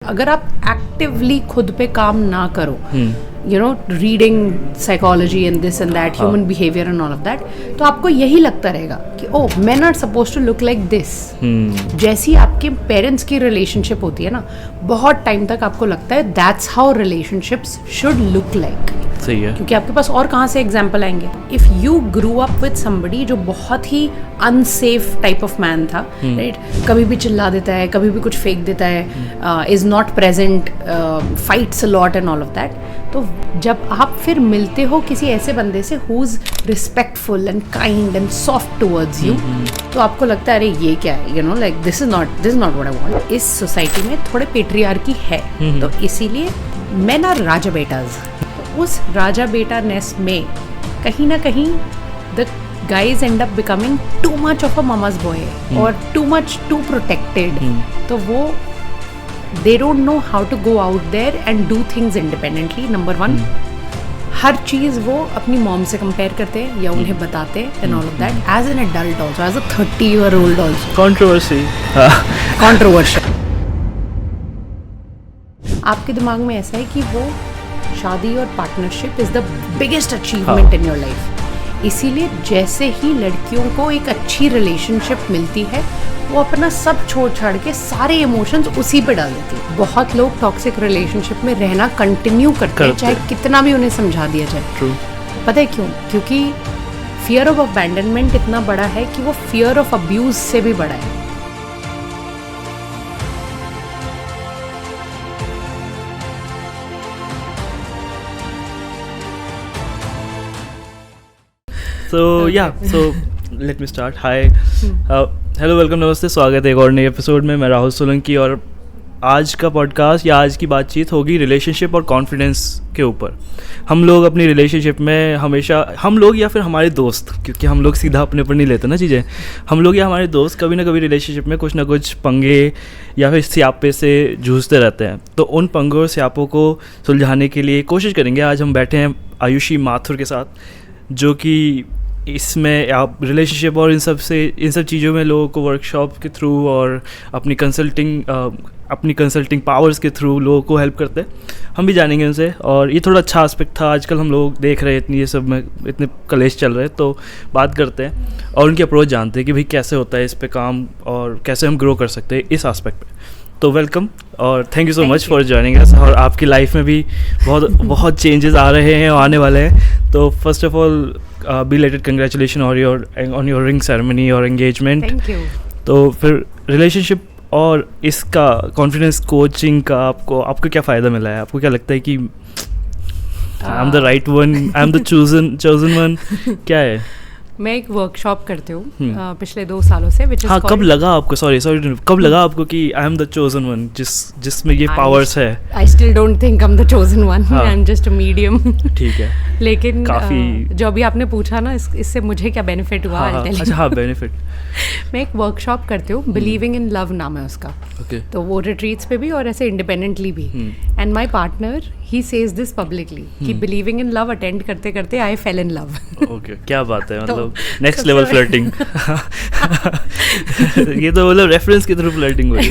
अगर आप एक्टिवली खुद पे काम ना करो, you know, reading psychology and this and that, human behaviour and all of that, तो आपको यही लगता रहेगा कि ओह मैं not suppose to look like this. जैसी आपके पेरेंट्स की रिलेशनशिप होती है ना, बहुत टाइम तक आपको लगता है that's how relationships should look like. सही है, क्योंकि आपके पास और कहाँ से एग्जाम्पल आएंगे। If you grew up with somebody जो बहुत ही अनसेफ टाइप ऑफ मैन था, राइट, कभी भी चिल्ला देता है, कभी भी कुछ फेंक देता है, is not present, fights a lot and all of that, तो जब आप फिर मिलते हो किसी ऐसे बंदे से who is respectful and kind and soft towards you, तो आपको लगता है अरे ये क्या है, you know, like this is not what I want. इस सोसाइटी में थोड़े पेट्रियार्की है, तो इसीलिए मेन आर राजा बेटाज। उस राजा बेटा नेस में कहीं ना कहीं the guys end up becoming too much of a mama's boy और टू मच टू प्रोटेक्टेड, तो वो they don't know how to go out there and do things independently. Number 1, हर चीज़ वो अपनी मॉम से कंपेयर करते हैं या उन्हें बताते हैं and all of that, as an adult also, as a 30-year-old also. Controversial. आपके दिमाग में ऐसा है कि वो शादी और partnership is the biggest achievement in your life, इसीलिए जैसे ही लड़कियों को एक अच्छी रिलेशनशिप मिलती है वो अपना सब छोड़ छाड़ के सारे इमोशंस उसी पे डाल देती है। बहुत लोग टॉक्सिक रिलेशनशिप में रहना कंटिन्यू करते हैं चाहे कितना भी उन्हें समझा दिया जाए। True. पता है क्यों? क्योंकि फियर ऑफ अबैंडनमेंट इतना बड़ा है कि वो फियर ऑफ अब्यूज से भी बड़ा है। So let me start. Hi, hello, welcome, नमस्ते, स्वागत है एक और नए एपिसोड में। मैं राहुल सोलंकी और आज का पॉडकास्ट या आज की बातचीत होगी रिलेशनशिप और कॉन्फिडेंस के ऊपर। हम लोग अपनी रिलेशनशिप में हमेशा, हम लोग या फिर हमारे दोस्त, क्योंकि हम लोग सीधा अपने पर नहीं लेते ना चीज़ें, हम लोग या हमारे दोस्त कभी ना कभी रिलेशनशिप में कुछ ना कुछ पंगे या फिर स्यापे से जूझते रहते हैं। तो उन पंगों और स्यापों को सुलझाने के लिए कोशिश करेंगे। आज हम बैठे हैं आयुषी माथुर के साथ, जो कि इसमें आप रिलेशनशिप और इन सब चीज़ों में लोगों को वर्कशॉप के थ्रू और अपनी कंसल्टिंग पावर्स के थ्रू लोगों को हेल्प करते हैं। हम भी जानेंगे उनसे, और ये थोड़ा अच्छा एस्पेक्ट था। आजकल हम लोग देख रहे हैं इतनी ये सब में इतने कलेश चल रहे हैं, तो बात करते हैं और उनकी अप्रोच जानते हैं कि भाई कैसे होता है इस पे काम और कैसे हम ग्रो कर सकते हैं इस एस्पेक्ट पे। तो वेलकम और thank you so much for joining us. और आपकी लाइफ में भी बहुत चेंजेस आ रहे हैं और आने वाले हैं। तो first of all belated congratulation on your ring ceremony और एंगेजमेंट। Thank you. तो फिर रिलेशनशिप और इसका कॉन्फिडेंस कोचिंग का आपको क्या फ़ायदा मिला है? आपको क्या लगता है कि I am the right one, I am the chosen one, क्या है? मैं एक वर्कशॉप करती हूँ पिछले 2 सालों से, which is हाँ, called... कब लगा आपको, कब लगा आपको कि I am the chosen one, जिसमें ये पावर्स है? I still don't think I am the chosen one, I am just a medium. ठीक है, लेकिन काफी जो अभी आपने पूछा ना, इससे मुझे क्या बेनिफिट हुआ? अच्छा, बेनिफिट। मैं एक वर्कशॉप करती हूँ, बिलीविंग इन लव नाम है उसका। तो वो रिट्रीट्स पे भी और ऐसे इंडिपेंडेंटली भी। And my partner he says this publicly कि बिलीविंग इन लव अटेंड करते करते आई फेल इन लव। ओके, क्या बात है, मतलब नेक्स्ट लेवल फ्लर्टिंग। ये तो मतलब रेफरेंस के थ्रू फ्लर्टिंग हो रही।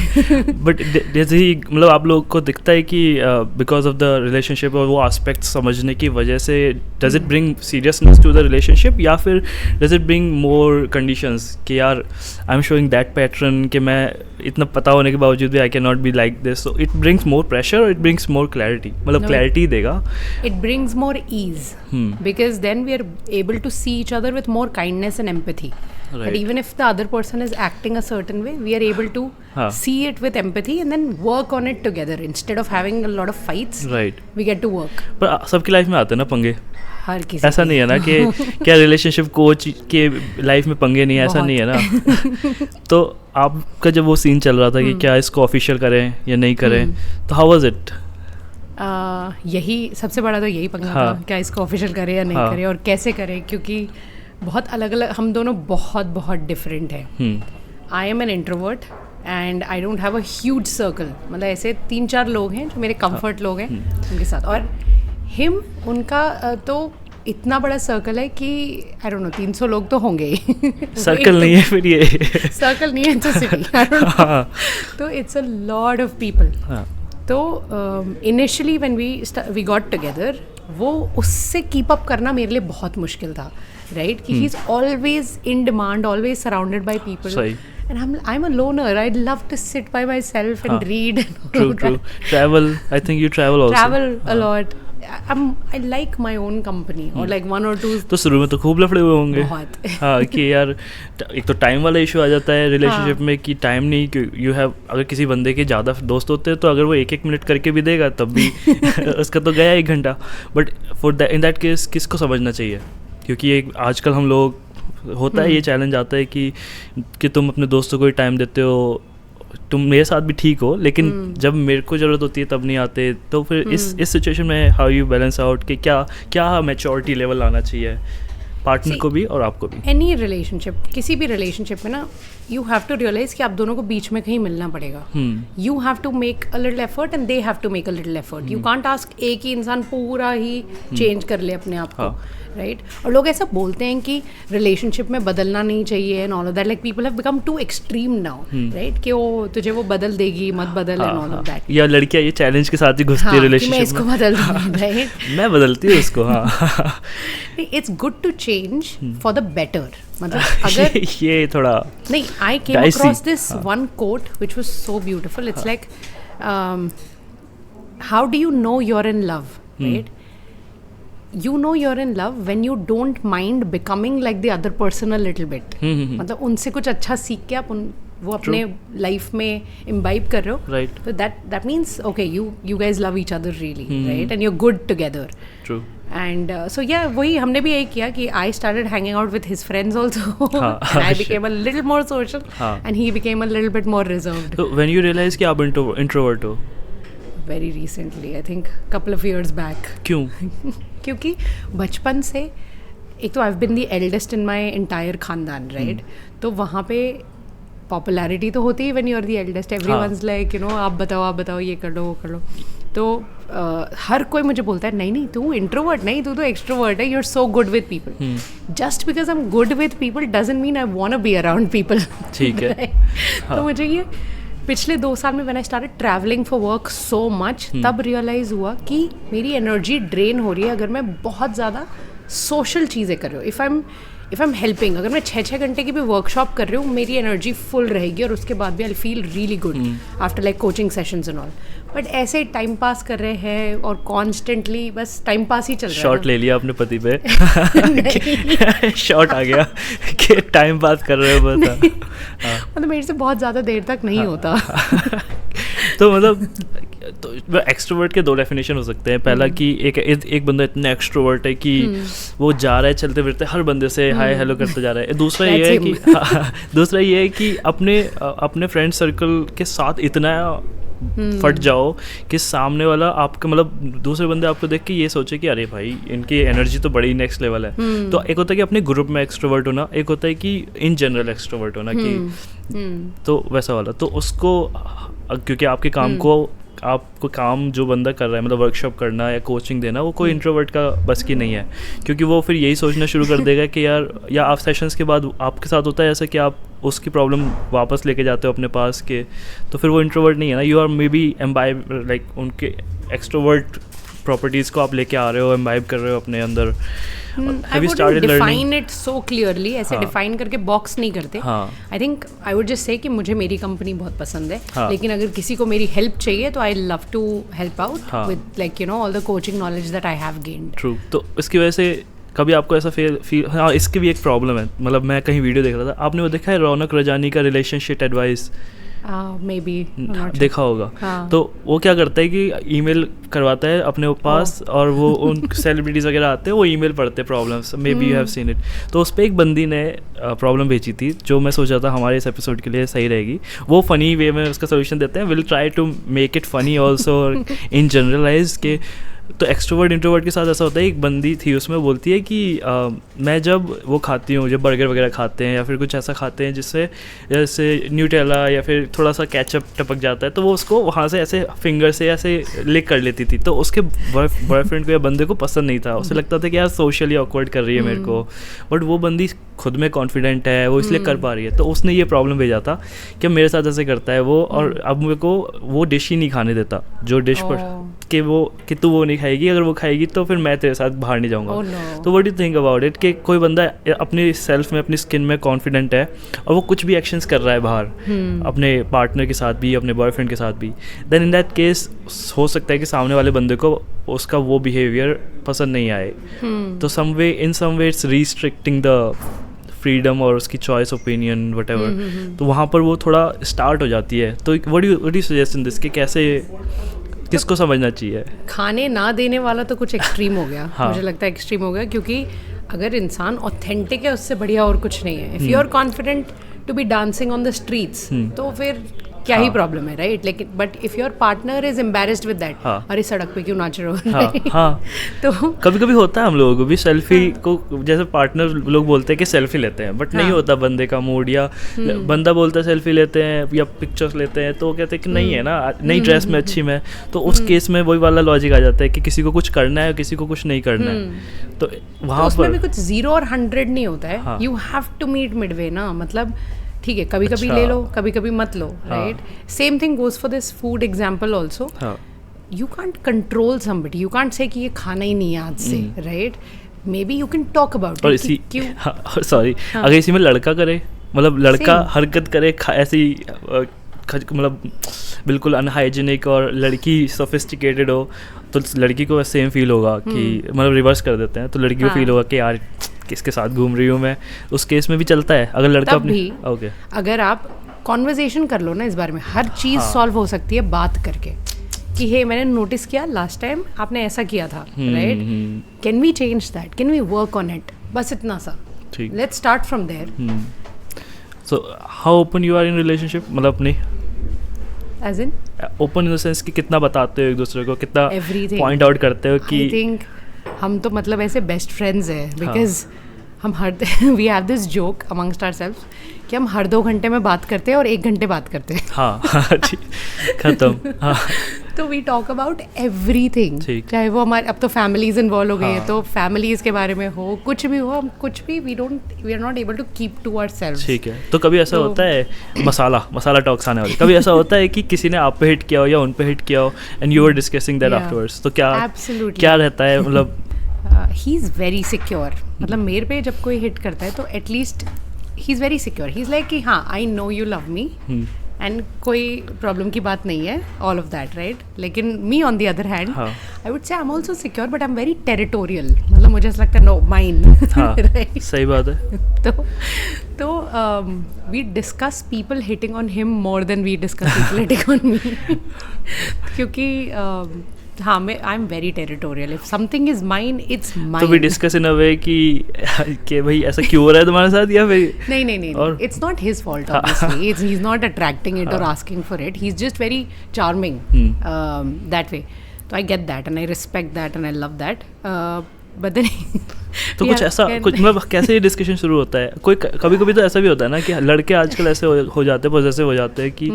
बट जैसे ही मतलब आप लोग को दिखता है कि बिकॉज ऑफ द रिलेशनशिप और वो एस्पेक्ट समझने की वजह से does it bring seriousness to the relationship, या फिर does it bring more conditions कि यार I am showing that pattern कि मैं इतना पता होने के बावजूद भी I can not be like this. So it brings more pressure और इट ब्रिंग्स मोर क्लैरिटी, मतलब क्लैरिटी देगा। It brings more ease because then we are able to see each other with more kindness and empathy. Right. But even if the other person is acting a certain way, we are able to see it with empathy and then work on it together instead of having a lot of fights. Right. We get to work. पर सबकी life में आते हैं ना पंगे, हर किसी, ऐसा नहीं है ना कि क्या रिलेशनशिप कोच के लाइफ में पंगे नहीं है, ऐसा नहीं है ना। तो आपका जब वो सीन चल रहा था कि क्या इसको ऑफिशियल करें या नहीं करें, तो हाउ वाज इट? यही सबसे बड़ा तो यही पंगा था, क्या इसको ऑफिशियल करें या नहीं करें और कैसे करें, क्योंकि बहुत अलग अलग, हम दोनों बहुत डिफरेंट हैं। I M an introvert and I don't have a huge circle, मतलब ऐसे 3-4 लोग हैं जो मेरे कंफर्ट लोग हैं उनके साथ, और हिम उनका तो इतना बड़ा सर्कल है कि आई डोंट नो 300 लोग तो होंगे ही। सर्कल नहीं है फिर ये सर्कल नहीं है तो सिटी, तो it's a lot of people. तो initially when we got together, वो उससे कीप अप करना मेरे लिए बहुत मुश्किल था, राइट? कि he is always in demand, always surrounded by people, and I'm a loner. I'd love to sit by myself and read. True. Travel. I think you travel also. Travel a lot. I like my own company or like one or two. तो शुरू में तो खूब लफड़े हुए होंगे। बहुत। हाँ कि यार एक तो टाइम वाला इशू आ जाता है रिलेशनशिप में कि टाइम नहीं, कि यू हैव, अगर किसी बंदे के ज़्यादा दोस्त होते हैं तो अगर वो एक मिनट करके भी देगा तब भी उसका तो गया 1 घंटा। बट इन दैट केस किसको समझना चाहिए? क्योंकि एक आजकल हम लोग होता है ये चैलेंज आता है कि तुम अपने दोस्तों को ही टाइम देते हो, तुम मेरे साथ भी ठीक हो लेकिन जब मेरे को ज़रूरत होती है तब नहीं आते। तो फिर इस सिचुएशन में हाउ यू बैलेंस आउट कि क्या मैच्योरिटी लेवल लाना चाहिए पार्टनर को भी और आपको भी? एनी रिलेशनशिप, किसी भी रिलेशनशिप में ना, यू हैव टू रियलाइज कि आप दोनों को बीच में कहीं मिलना पड़ेगा। You have to make a little effort and they have to make a little effort. You can't ask एक ही इंसान पूरा ही चेंज कर ले अपने आप को, राइट? और लोग ऐसा बोलते हैं कि रिलेशनशिप में बदलना नहीं चाहिए and all of that, like people have become too extreme now, right? कि वो तुझे वो बदल देगी, मत बदल एंड ऑल ऑफ दैट। या लड़कियां ये चैलेंज के साथ ही घुसती है रिलेशनशिप में, मैं इसको बदल दूंगी, राइट? मैं बदलती हूँ उसको। हाँ, it's good to change for the better. मतलब अगर ये थोड़ा नहीं, I came across this one quote which was so beautiful. It's like how do you know you're in love, right? You know you're in love when you don't mind becoming like the other person a little bit. मतलब उनसे कुछ अच्छा सीख के आप वो अपने life में इम्बाइब कर रहे हो, right? So that means okay, you guys love each other really, right? And you're good together. True. And so yeah, वही हमने भी यही किया कि I started hanging out with his friends also. And I became a little more social, and he became a little bit more reserved. So when you realize कि आप introvert हो? Very recently, I think couple of years back. क्यों? क्योंकि बचपन से एक तो I've been the eldest in my entire खानदान, right? तो वहाँ पे पॉपुलैरिटी तो होती है when you're the eldest. Everyone's like, you know, आप बताओ ये कर लो वो कर लो. तो हर कोई मुझे बोलता है नहीं तू इंट्रोवर्ट नहीं, तू तो एक्सट्रोवर्ट है, you're so good with people. Just because I'm good with people doesn't mean I want to be around people. ठीक है. तो मुझे ये पिछले 2 साल में when I started traveling for work so much, तब रियलाइज़ हुआ कि मेरी एनर्जी ड्रेन हो रही है अगर मैं बहुत ज़्यादा सोशल चीज़ें कर रही हूँ. इफ़ आई एम हेल्पिंग, अगर मैं 6 घंटे की भी वर्कशॉप कर रही हूँ, मेरी एनर्जी फुल रहेगी और उसके बाद भी I feel really good after like coaching sessions and all. But ऐसे टाइम पास कर रहे हैं और कॉन्स्टेंटली बस टाइम पास ही चल रहा है. शॉट ले लिया अपने पति पे. शॉट आ गया कि टाइम पास कर रहे हो बस. मतलब मेरे से बहुत ज़्यादा देर तक नहीं होता. तो मतलब तो एक्सट्रोवर्ट के 2 डेफिनेशन हो सकते हैं. पहला कि एक बंदा इतना एक्सट्रोवर्ट है कि वो जा रहा है चलते फिरते हर बंदे से हाय हेलो करते जा रहा है. दूसरा ये है कि अपने फ्रेंड सर्कल के साथ इतना फट जाओ कि सामने वाला आपका मतलब दूसरे बंदे आपको देख के ये सोचे कि अरे भाई इनकी एनर्जी तो बड़ी नेक्स्ट लेवल है. तो एक होता है कि अपने ग्रुप में एक्सट्रोवर्ट होना, एक होता है कि इन जनरल एक्सट्रोवर्ट होना कि तो वैसा वाला. तो उसको क्योंकि आपके काम को आपको काम जो बंदा कर रहा है मतलब वर्कशॉप करना या कोचिंग देना, वो कोई इंट्रोवर्ट का बस की नहीं है. क्योंकि वो फिर यही सोचना शुरू कर देगा कि यार, या आप सेशंस के बाद आपके साथ होता है ऐसा कि आप उसकी प्रॉब्लम वापस लेके जाते हो अपने पास के, तो फिर वो इंट्रोवर्ट नहीं है ना. You are maybe imbibe like उनके एक्सट्रोवर्ट प्रॉपर्टीज़ को आप लेके आ रहे हो, एम्बाइब कर रहे हो अपने अंदर. I wouldn't define it so clearly. ऐसे डिफाइन करके बॉक्स नहीं करते. I think I would just say कि मुझे मेरी कंपनी बहुत पसंद है, लेकिन अगर किसी को मेरी हेल्प चाहिए तो I love to help out with like you know all the coaching knowledge that I have gained. True. तो इसकी वजह से कभी आपको ऐसा फील हाँ, इसकी भी एक प्रॉब्लम है. मतलब मैं कहीं वीडियो देख रहा था, आपने वो देखा है रौनक रजानी का रिलेशनशिप एडवाइस? maybe देखा होगा. तो वो क्या करता है कि ईमेल करवाता है अपने पास और वो उन सेलिब्रिटीज़ वगैरह आते हैं, वो ईमेल पढ़ते हैं problems. May be you have seen it. तो उस पर एक बंदी ने प्रॉब्लम भेजी थी जो मैं सोचा था हमारे इस एपिसोड के लिए सही रहेगी. वो फ़नी वे में उसका सोल्यूशन देते हैं. Will try to make it funny also in generalise के तो एक्सट्रोवर्ट इंट्रोवर्ट के साथ ऐसा होता है, एक बंदी थी उसमें बोलती है कि मैं जब वो खाती हूँ, जब बर्गर वगैरह खाते हैं या फिर कुछ ऐसा खाते हैं जिससे जैसे न्यूटेला या फिर थोड़ा सा केचप टपक जाता है, तो वो उसको वहाँ से ऐसे फिंगर से ऐसे लिक कर लेती थी। तो उसके बॉयफ्रेंड को या बंदे को पसंद नहीं था, उसे लगता था कि यार सोशली ऑकवर्ड कर रही है मेरे को, बट वो बंदी खुद में कॉन्फिडेंट है, वो इसलिए कर पा रही है। तो उसने ये प्रॉब्लम भेजा था कि मेरे साथ ऐसे करता है वो, और अब मेरे को वो डिश ही नहीं खाने देता जो डिश पर कि तू वो नहीं खाएगी, अगर वो खाएगी तो फिर मैं तेरे साथ बाहर नहीं जाऊँगा। तो what do you think about it कि कोई बंदा अपनी सेल्फ में, अपनी स्किन में कॉन्फिडेंट है और वो कुछ भी एक्शंस कर रहा है बाहर अपने पार्टनर के साथ भी, अपने बॉयफ्रेंड के साथ भी, देन इन दैट केस हो सकता है कि सामने वाले बंदे को उसका वो बिहेवियर पसंद नहीं आए। तो in some way it's restricting the freedom और उसकी चॉइस, ओपिनियन, व्हाटएवर। तो वहाँ पर वो थोड़ा स्टार्ट हो जाती है। तो what do you suggest in this कि कैसे, किसको समझना चाहिए? खाने ना देने वाला तो कुछ एक्सट्रीम हो गया। हाँ. मुझे लगता है एक्सट्रीम हो गया, क्योंकि अगर इंसान ऑथेंटिक है उससे बढ़िया और कुछ नहीं है। If you are confident to be dancing on the streets तो फिर क्या ही प्रॉब्लम है, राइट? लेकिन but if your partner is embarrassed with that, अरे सड़क पे क्यों नाच रहे हो, हाँ, तो कभी कभी होता है हम लोगों को भी सेल्फी को, जैसे पार्टनर लोग बोलते हैं कि सेल्फी लेते हैं, बट नहीं होता बंदे का मूड, या बंदा बोलता है सेल्फी लेते हैं या पिक्चर्स लेते हैं, तो वो कहते हैं कि नहीं है ना, नई ड्रेस में अच्छी में। तो उस केस में वही वाला लॉजिक आ जाता है कि किसी को कुछ करना है, किसी को कुछ नहीं करना है। तो वहाँ पर भी कुछ 0 और 100 नहीं होता है। You have to meet midway ना, मतलब ठीक है, कभी कभी ले लो, कभी कभी मत लो, right? Same thing goes for this food example also. You can't control somebody, you can't say कि ये खाना ही नहीं है आज से, right? May be you can talk about it. क्यों सॉरी, अगर इसी में लड़का करे, मतलब लड़का हरकत करे ऐसी मतलब बिल्कुल अनहाइजीनिक और लड़की सोफिस्टिकेटेड हो, तो लड़की को सेम फील होगा कि मतलब रिवर्स कर देते हैं, तो लड़की को फील होगा कि यार किसके साथ घूम रही हूँ मैं। उस केस में भी चलता है अगर लड़का अपनी ओके अगर आप कॉन्वर्जेशन कर लो ना इस बारे में, हर चीज़ सॉल्व हो सकती है बात करके कि हे मैंने नोटिस किया लास्ट टाइम आपने ऐसा किया था, right? Can we change that, can we work on it, बस इतना सा। Let's start from there. So how open you are in relationship, मतलब अपनी age in open in the sense कि कितना बताते हो एक दूसरे को, कितना पॉइंट आउट करते हो कि आई थिंक हम तो मतलब ऐसे बेस्ट फ्रेंड्स हैं, बिकॉज हम हर we have this joke amongst ourselves कि हम हर 2 घंटे में बात करते हैं और 1 घंटे बात करते हैं। हाँ खत्म। हाँ तो वी टॉक अबाउट एवरीथिंग, चाहे वो हमारे, अब तो फैमिलीज इन्वॉल्व हो गई है, तो फैमिलीज के बारे में हो, कुछ भी हो, हम कुछ भी we are not able to keep to ourselves. ठीक है। तो कभी ऐसा होता है मसाला टॉक्स आने वाली, कभी ऐसा होता है कि किसी ने आप पे हिट किया हो या उन पे हिट किया हो and you were discussing that afterwards, तो क्या रहता है, मतलब ही इज़ वेरी सिक्योर। मतलब मेरे पे जब कोई हिट करता है तो at least he is very secure, he is like कि हाँ I know you love me and कोई प्रॉब्लम की बात नहीं है, ऑल ऑफ दैट, राइट? लेकिन me on the other hand I would say I am also secure but I am very territorial. मतलब मुझे ऐसा लगता है नो माइन, राइट? सही बात है। तो we discuss people hitting on him more than we discuss people hitting on me, क्योंकि हाँ मैं I am very territorial, if something is mine it's mine. तो we discuss in a way कि भाई ऐसा क्यों हो रहा है तुम्हारे साथ, या फिर नहीं it's not his fault obviously, he is not attracting it और asking for it, he is just very charming that way. तो I get that and I respect that and I love that, but then तो कुछ ऐसा कुछ मतलब कैसे ये discussion शुरू होता है? कोई कभी कभी तो ऐसा भी होता है ना कि लड़के आजकल ऐसे हो जाते हैं, पॉजेसिव हो जाते हैं कि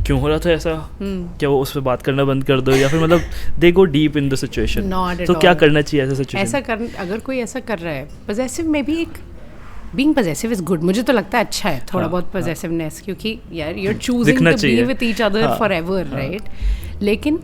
क्यों हो रहा था ऐसा, क्या वो उस पर बात करना बंद कर दो, या फिर मतलब they go deep in the situation. तो क्या करना चाहिए ऐसे सिचुएशन? अगर कोई ऐसा कर रहा है, पॉजेसिव में भी एक बीइंग पॉजेसिव इज गुड, मुझे तो लगता है अच्छा है थोड़ा बहुत पॉजेसिवनेस, क्योंकि यार you are choosing to be with each other forever, right? लेकिन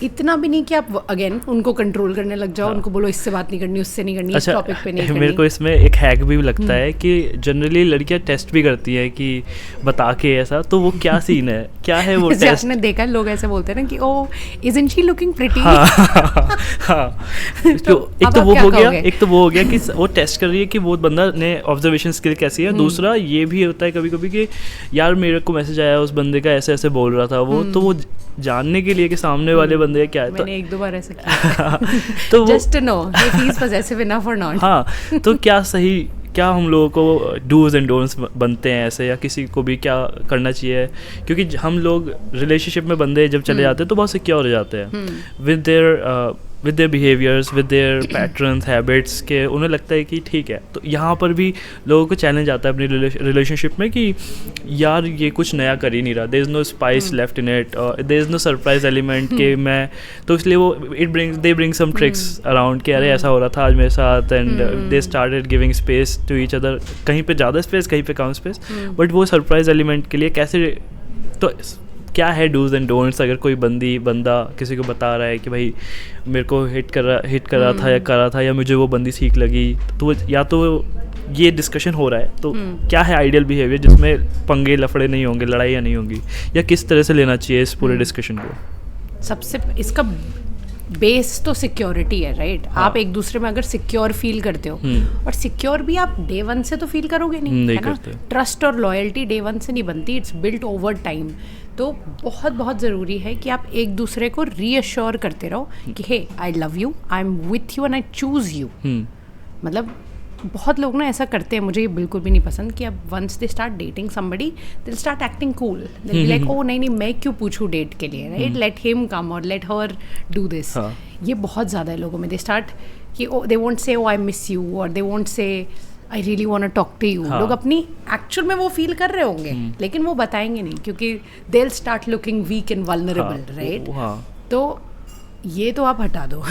इतना भी नहीं कि आप अगेन उनको कंट्रोल करने लग जाओ, उनको बोलो इससे बात नहीं करनी, उससे नहीं करनी, इस टॉपिक पे नहीं करनी। मेरे को इसमें एक हैक भी लगता है कि जनरली लड़कियां टेस्ट भी करती है कि बता के ऐसा, तो वो क्या सीन है, क्या है वो टेस्ट? आपने देखा लोग ऐसे बोलते हैं ना कि ओ इजंट शी लुकिंग प्रिटी। एक तो वो हो गया कि वो टेस्ट कर रही है कि वो बंदा ने ऑब्जर्वेशन स्किल कैसी है। दूसरा ये भी होता है कभी कभी कि यार मेरे को मैसेज आया उस बंदे का, ऐसे ऐसे बोल रहा था वो, तो वो जानने के लिए कि सामने वाले बंदे क्या है। मैंने 1-2 बार ऐसा किया तो just to know if he is possessive enough और नॉट। हाँ, तो क्या हम लोगों को डूज एंड डोंट्स बनते हैं ऐसे, या किसी को भी क्या करना चाहिए? क्योंकि हम लोग रिलेशनशिप में बंदे जब चले जाते हैं तो बहुत सिक्योर हो जाते हैं with their with their behaviours, with their patterns, habits, के उन्हें लगता है कि ठीक है. तो यहाँ पर भी लोगों को चैलेंज आता है अपनी रिलेशनशिप में कि यार ये कुछ नया कर ही नहीं रहा, there is no spice left in it, there is no surprise element के मैं, तो इसलिए वो they bring some tricks around कि अरे ऐसा हो रहा था आज मेरे साथ, and they started giving space to each other, कहीं पे ज़्यादा स्पेस कहीं पे कम स्पेस, बट वो सरप्राइज एलिमेंट के लिए कैसे, तो क्या है डूज एंड डोंट्स अगर कोई बंदा किसी को बता रहा है कि भाई मेरे को हिट कर रहा था या कर रहा था, या मुझे वो बंदी ठीक लगी, तो या तो ये डिस्कशन हो रहा है, तो क्या है आइडियल बिहेवियर जिसमें पंगे लफड़े नहीं होंगे, लड़ाइयाँ नहीं होंगी, या किस तरह से लेना चाहिए इस पूरे डिस्कशन को? सबसे इसका बेस तो सिक्योरिटी है, राइट? आप एक दूसरे में अगर सिक्योर फील करते हो, और सिक्योर भी आप डे वन से तो फील करोगे नहीं है ना. ट्रस्ट और लॉयल्टी डे वन से नहीं बनती, इट्स बिल्ट ओवर टाइम. तो बहुत बहुत ज़रूरी है कि आप एक दूसरे को रीअश्योर करते रहो कि hey I love you, I am with you and I choose you. मतलब बहुत लोग ना ऐसा करते हैं, मुझे ये बिल्कुल भी नहीं पसंद कि अब once they start dating somebody they start acting cool, they be like oh नहीं मैं क्यों पूछूं डेट के लिए, राइट? लेट हिम कम और लेट हर डू दिस. ये बहुत ज़्यादा है लोगों में. दे स्टार्ट कि दे वोंट से ओ आई मिस यू, और they won't say I really want to talk to you. लोग अपनी एक्चुअल में वो फील कर रहे होंगे, लेकिन वो बताएंगे नहीं क्योंकि they will start looking weak and vulnerable, right? तो ये तो आप हटा दो.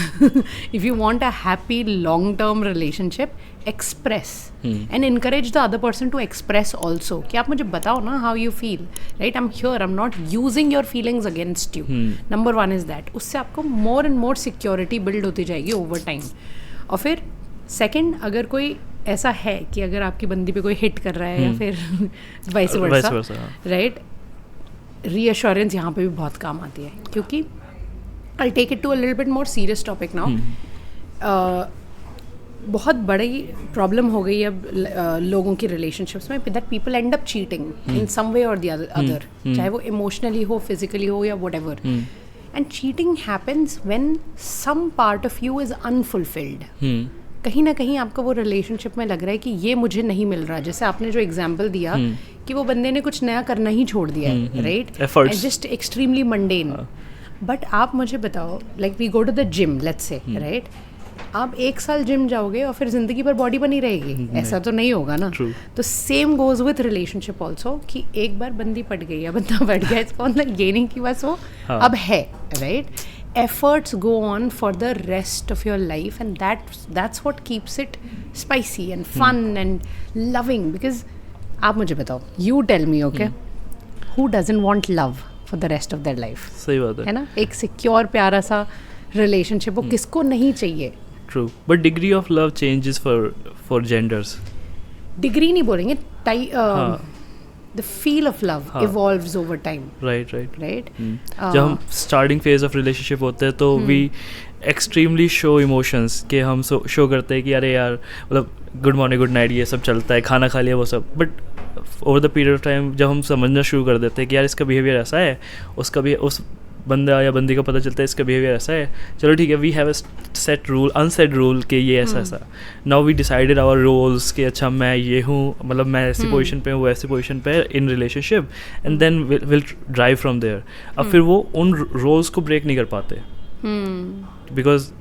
If you want a happy long term relationship, express and encourage the other person to express also कि आप मुझे बताओ ना how you feel, right? I am here, I am not using your feelings against you. Number one is that. उससे आपको more and more security build होती जाएगी over time. और फिर सेकेंड, अगर कोई ऐसा है कि अगर आपकी बंदी पे कोई हिट कर रहा है या फिर वाइस वर्सा, राइट, रीअश्योरेंस यहाँ पे भी बहुत काम आती है. क्योंकि I'll take it to a little bit more serious topic now. बहुत बड़ी प्रॉब्लम हो गई अब लोगों की रिलेशनशिप्स में, that people end up cheating in some way or the other, चाहे वो इमोशनली हो, फिजिकली हो, या whatever. And cheating happens when some part of you is unfulfilled. कहीं ना कहीं आपको वो रिलेशनशिप में लग रहा है कि ये मुझे नहीं मिल रहा. जैसे आपने जो एग्जाम्पल दिया कि वो बंदे ने कुछ नया करना ही छोड़ दिया है, right? Just extremely mundane. But आप मुझे बताओ, like we go to the gym, let's say, right? आप 1 साल जिम जाओगे और फिर जिंदगी भर बॉडी बनी रहेगी? ऐसा तो नहीं होगा ना. तो same goes with relationship also, कि एक बार बंदी पट गई या बंदा पट गया, इसका मतलब ये नहीं कि बस वो अब है, right? Efforts go on for the rest of your life, and that's what keeps it spicy and fun and loving. Because आप मुझे बताओ, you tell me, okay, who doesn't want love for the rest of their life? सही बात है ना? एक secure प्यारा सा रिलेशनशिप वो किसको नहीं चाहिए? True, but degree of love changes for genders. Degree नहीं बोलेंगे, the feel of love evolves over time. Right. जब हम starting phase of relationship होते हैं तो we extremely show emotions, कि हम शो करते हैं कि अरे यार मतलब गुड मॉर्निंग गुड नाइट ये सब चलता है, खाना खा लिया वो सब, but over the period of time जब हम समझना शुरू कर देते हैं कि यार इसका बिहेवियर ऐसा है, उसका भी उस बंदा या बंदी को पता चलता है इसका बिहेवियर ऐसा है, चलो ठीक है, we have a set rule, unset rule कि ये ऐसा. Now we decided our roles कि अच्छा मैं ये हूँ, मतलब मैं ऐसी पोजीशन पे हूँ, वो ऐसी पोजीशन पे in relationship, and then will drive from there. अब फिर वो उन रोल्स को ब्रेक नहीं कर पाते, बिकॉज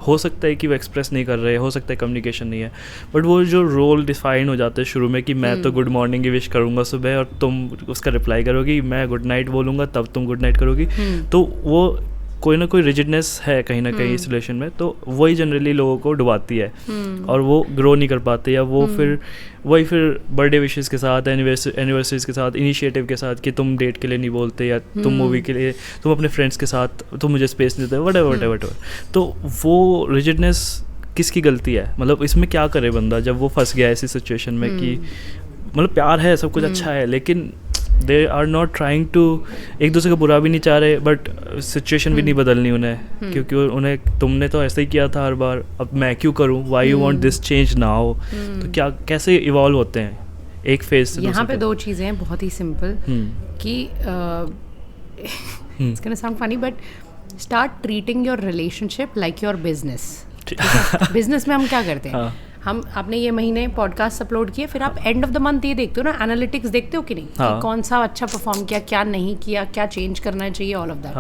हो सकता है कि वो एक्सप्रेस नहीं कर रहे, हो सकता है कम्युनिकेशन नहीं है, बट वो जो रोल डिफाइन हो जाते हैं शुरू में कि मैं तो गुड मॉर्निंग की विश करूँगा सुबह और तुम उसका रिप्लाई करोगी, मैं गुड नाइट बोलूँगा तब तुम गुड नाइट करोगी, तो वो कोई ना कोई रिजिडनेस है कहीं ना कहीं इस रिलेशन में, तो वही जनरली लोगों को डुबाती है और वो ग्रो नहीं कर पाते, या वो फिर बर्थडे विशेस के साथ, एनिवर्सरीज के साथ, इनिशिएटिव के साथ कि तुम डेट के लिए नहीं बोलते, या तुम मूवी के लिए, तुम अपने फ्रेंड्स के साथ तुम मुझे स्पेस नहीं देते, वट तो वो रिजिडनेस किसकी गलती है? मतलब इसमें क्या करे बंदा जब वो फंस गया ऐसी सिचुएशन में कि मतलब प्यार है, सब कुछ अच्छा है, लेकिन they are not trying to, एक दूसरे का बुरा भी नहीं चाह रहे, बट सिचुएशन भी नहीं बदलनी उन्हें, क्योंकि उन्हें तुमने तो ऐसे ही किया था हर बार, अब मैं क्यों करूँ, why you want this change now? तो क्या कैसे इवॉल्व होते हैं एक फेज से? यहाँ पे 2 चीज़ें हैं बहुत ही सिंपल कि it's gonna sound funny but start treating your relationship like your business. Business में हम क्या करते हैं, हम आपने ये महीने पॉडकास्ट अपलोड किए, फिर आप एंड ऑफ द मंथ ये देखते हो ना, एनालिटिक्स देखते हो कि नहीं, कि कौन सा अच्छा परफॉर्म किया, क्या नहीं किया, क्या चेंज करना चाहिए, ऑल ऑफ दैट.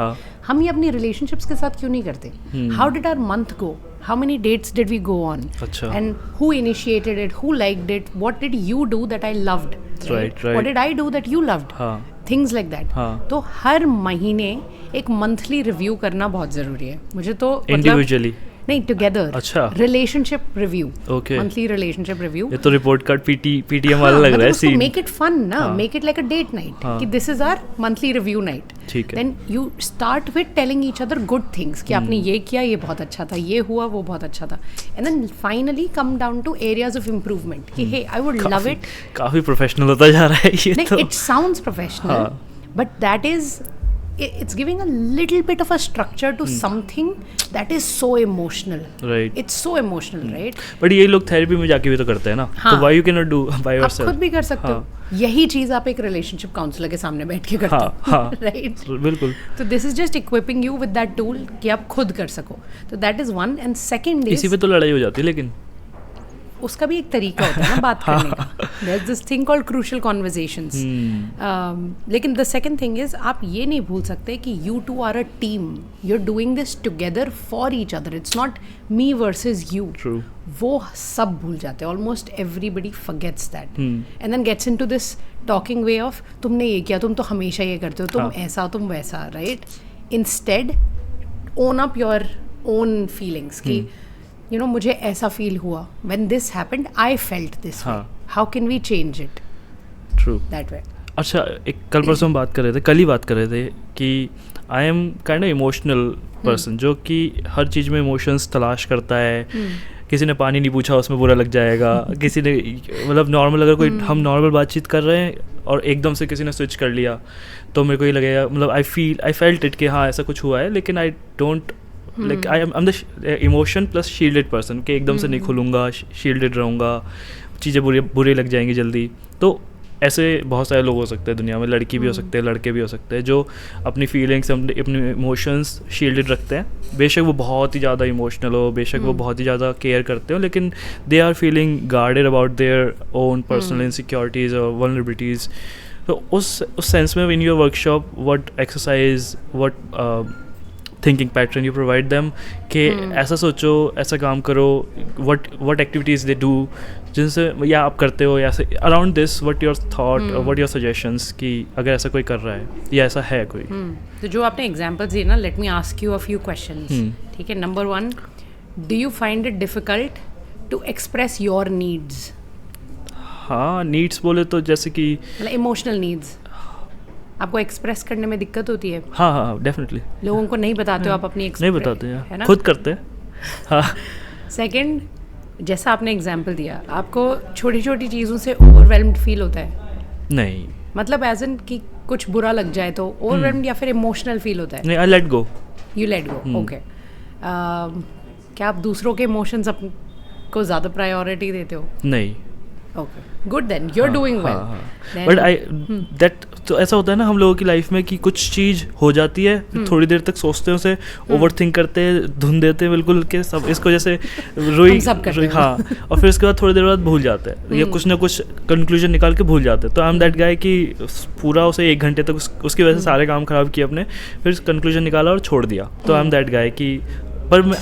हम ये अपनी रिलेशनशिप्स के साथ क्यों नहीं करते? How did our month go? How many dates did we go on? अच्छा. And who initiated it? Who liked it? What did you do that I loved? Right. What did I do that you loved? Things like that. तो हर महीने एक monthly review करना बहुत ज़रूरी है. मुझे तो इंडिविजुअली नहीं, टुगेदर. अच्छा. Relationship review. Okay. Monthly relationship review. ये तो रिपोर्ट कार्ड पीटीएम वाला लग रहा है सीन. मेक इट फन ना, make it like a date night कि this is our monthly review night. ठीक है. Then you start with telling each other good things कि आपने ये किया, ये बहुत अच्छा था, ये हुआ, वो बहुत अच्छा था. And then finally come down to areas of improvement कि hey I would love it. काफी प्रोफेशनल होता जा रहा है ये तो. It sounds professional but that is it's giving a little bit of a structure to something that is so emotional. Right. It's so emotional, right? But ये लोग therapy में जाके भी तो करते हैं ना. तो why you cannot do by yourself? आप खुद भी कर सकते हो. यही चीज आप एक रिलेशनशिप काउंसलर के सामने बैठ के करते हो. राइट. बिल्कुल. तो this is just equipping you with that tool कि आप खुद कर सको. तो that is one. And second is इसी पे तो लड़ाई हो जाती है, लेकिन उसका भी एक तरीका होता है ना बात करने का. There's this thing called crucial conversations. लेकिन the second thing is आप ये नहीं भूल सकते कि you two are a team. You're doing this together for each other. It's not me versus you. True. वो सब भूल जाते हैं. Almost everybody forgets that. And then gets into this talking way of तुमने ये किया, तुम तो हमेशा ये करते हो, तुम ऐसा, तुम वैसा, right? Instead, own up your own feelings कि you know, मुझे ऐसा फील हुआ. When this happened, I felt this way. How can we change it? True. That way. अच्छा, एक कल परसों हम बात कर रहे थे, कल ही बात कर रहे थे कि I am kind of emotional person जो कि हर चीज़ में इमोशंस तलाश करता है. किसी ने पानी नहीं पूछा उसमें बुरा लग जाएगा. किसी ने मतलब नॉर्मल अगर कोई हम नॉर्मल बातचीत कर रहे हैं और एकदम से किसी ने स्विच कर लिया तो मेरे को ये लगेगा, मतलब आई फेल्ट इट कि हाँ ऐसा कुछ हुआ है, लेकिन I don't like I am the emotion plus shielded person कि एकदम से नहीं खुलूँगा, शील्डेड रहूँगा, चीज़ें बुरी लग जाएंगी जल्दी. तो ऐसे बहुत सारे लोग हो सकते हैं दुनिया में. लड़की भी हो सकते हैं, लड़के भी हो सकते हैं जो अपनी फीलिंग्स, अपने इमोशंस शील्डेड रखते हैं. बेशक वो बहुत ही ज़्यादा इमोशनल हो, बेशक वो बहुत ही ज़्यादा केयर करते हो, लेकिन they are feeling guarded about their own personal insecurities और वल्नरेबिलिटीज़. तो उस सेंस में in your workshop what exercise, what thinking pattern you provide them कि ऐसा सोचो, ऐसा काम करो, व्हाट एक्टिविटीज़ दे डू जिनसे या आप करते हो, या around this what your thought, what your suggestions कि अगर ऐसा कोई कर रहा है या ऐसा है कोई. तो जो आपने एग्जांपल्स दिए ना, let me ask you a few questions. ठीक है. Number 1, do you find it difficult to express your needs? हाँ, नीड्स बोले तो जैसे कि मतलब इमोशनल नीड्स आपको एक्सप्रेस करने में दिक्कत होती है? हाँ, डेफिनेटली. लोगों को नहीं बताते हो आप अपनी नहीं बताते हैं, खुद करते हैं. हाँ. सेकंड, जैसा आपने एग्जांपल दिया, आपको छोटी छोटी चीज़ों से ओवरवेल्म्ड फील होता है? नहीं, मतलब एज इन कि कुछ बुरा लग जाए तो ओवरवेल्म्ड, या फिर इमोशनल फील होता है? नहीं, I let go. You let go. Okay. क्या आप दूसरों के इमोशंस को ज़्यादा प्रायोरिटी देते हो? नहीं. Okay, good then. You're doing well. But that तो ऐसा होता है ना हम लोगों की लाइफ में कि कुछ चीज़ हो जाती है, फिर थोड़ी देर तक सोचते हैं उसे, ओवर थिंक करते हैं, धुन देते हैं बिल्कुल के सब इसको जैसे रोई. हाँ, और फिर उसके बाद थोड़ी देर बाद भूल जाते हैं या कुछ ना कुछ कंक्लूजन निकाल के भूल जाते हैं. तो आई एम दैट गाय कि पूरा उसे 1 घंटे तक उसकी वजह से सारे काम खराब किए अपने, फिर कंक्लूजन निकाला और छोड़ दिया. तो आई एम दैट गाय कि पर मैं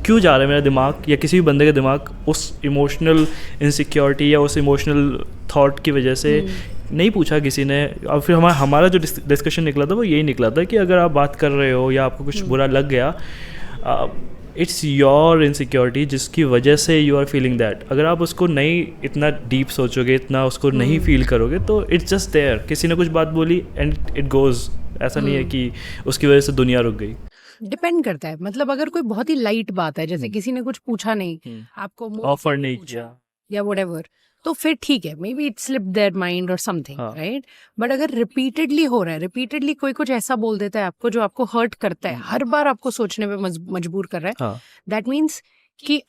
क्यों जा रहा है मेरा दिमाग या किसी भी बंदे का दिमाग उस इमोशनल इनसिक्योरिटी या उस इमोशनल थॉट की वजह से नहीं पूछा किसी ने. और फिर हमारा जो डिस्कशन निकला था वो यही निकला था कि अगर आप बात कर रहे हो या आपको कुछ बुरा लग गया, इट्स योर इनसिक्योरिटी जिसकी वजह से यू आर फीलिंग दैट. अगर आप उसको नहीं इतना डीप सोचोगे, इतना उसको नहीं फील करोगे, तो इट्स जस्ट देयर. किसी ने कुछ बात बोली एंड इट गोज़. ऐसा नहीं है कि उसकी वजह से दुनिया रुक गई. डिपेंड करता है. मतलब अगर कोई बहुत ही लाइट बात है, जैसे किसी ने कुछ पूछा नहीं, आपको ऑफर नहीं किया या व्हाटएवर, तो फिर ठीक है, may be it slip their mind और समथिंग, राइट. बट अगर रिपीटेडली हो रहा है, रिपीटेडली कोई कुछ ऐसा बोल देता है आपको जो आपको हर्ट करता है, हर बार आपको सोचने पे मजबूर कर रहा है, दैट मीन्स कि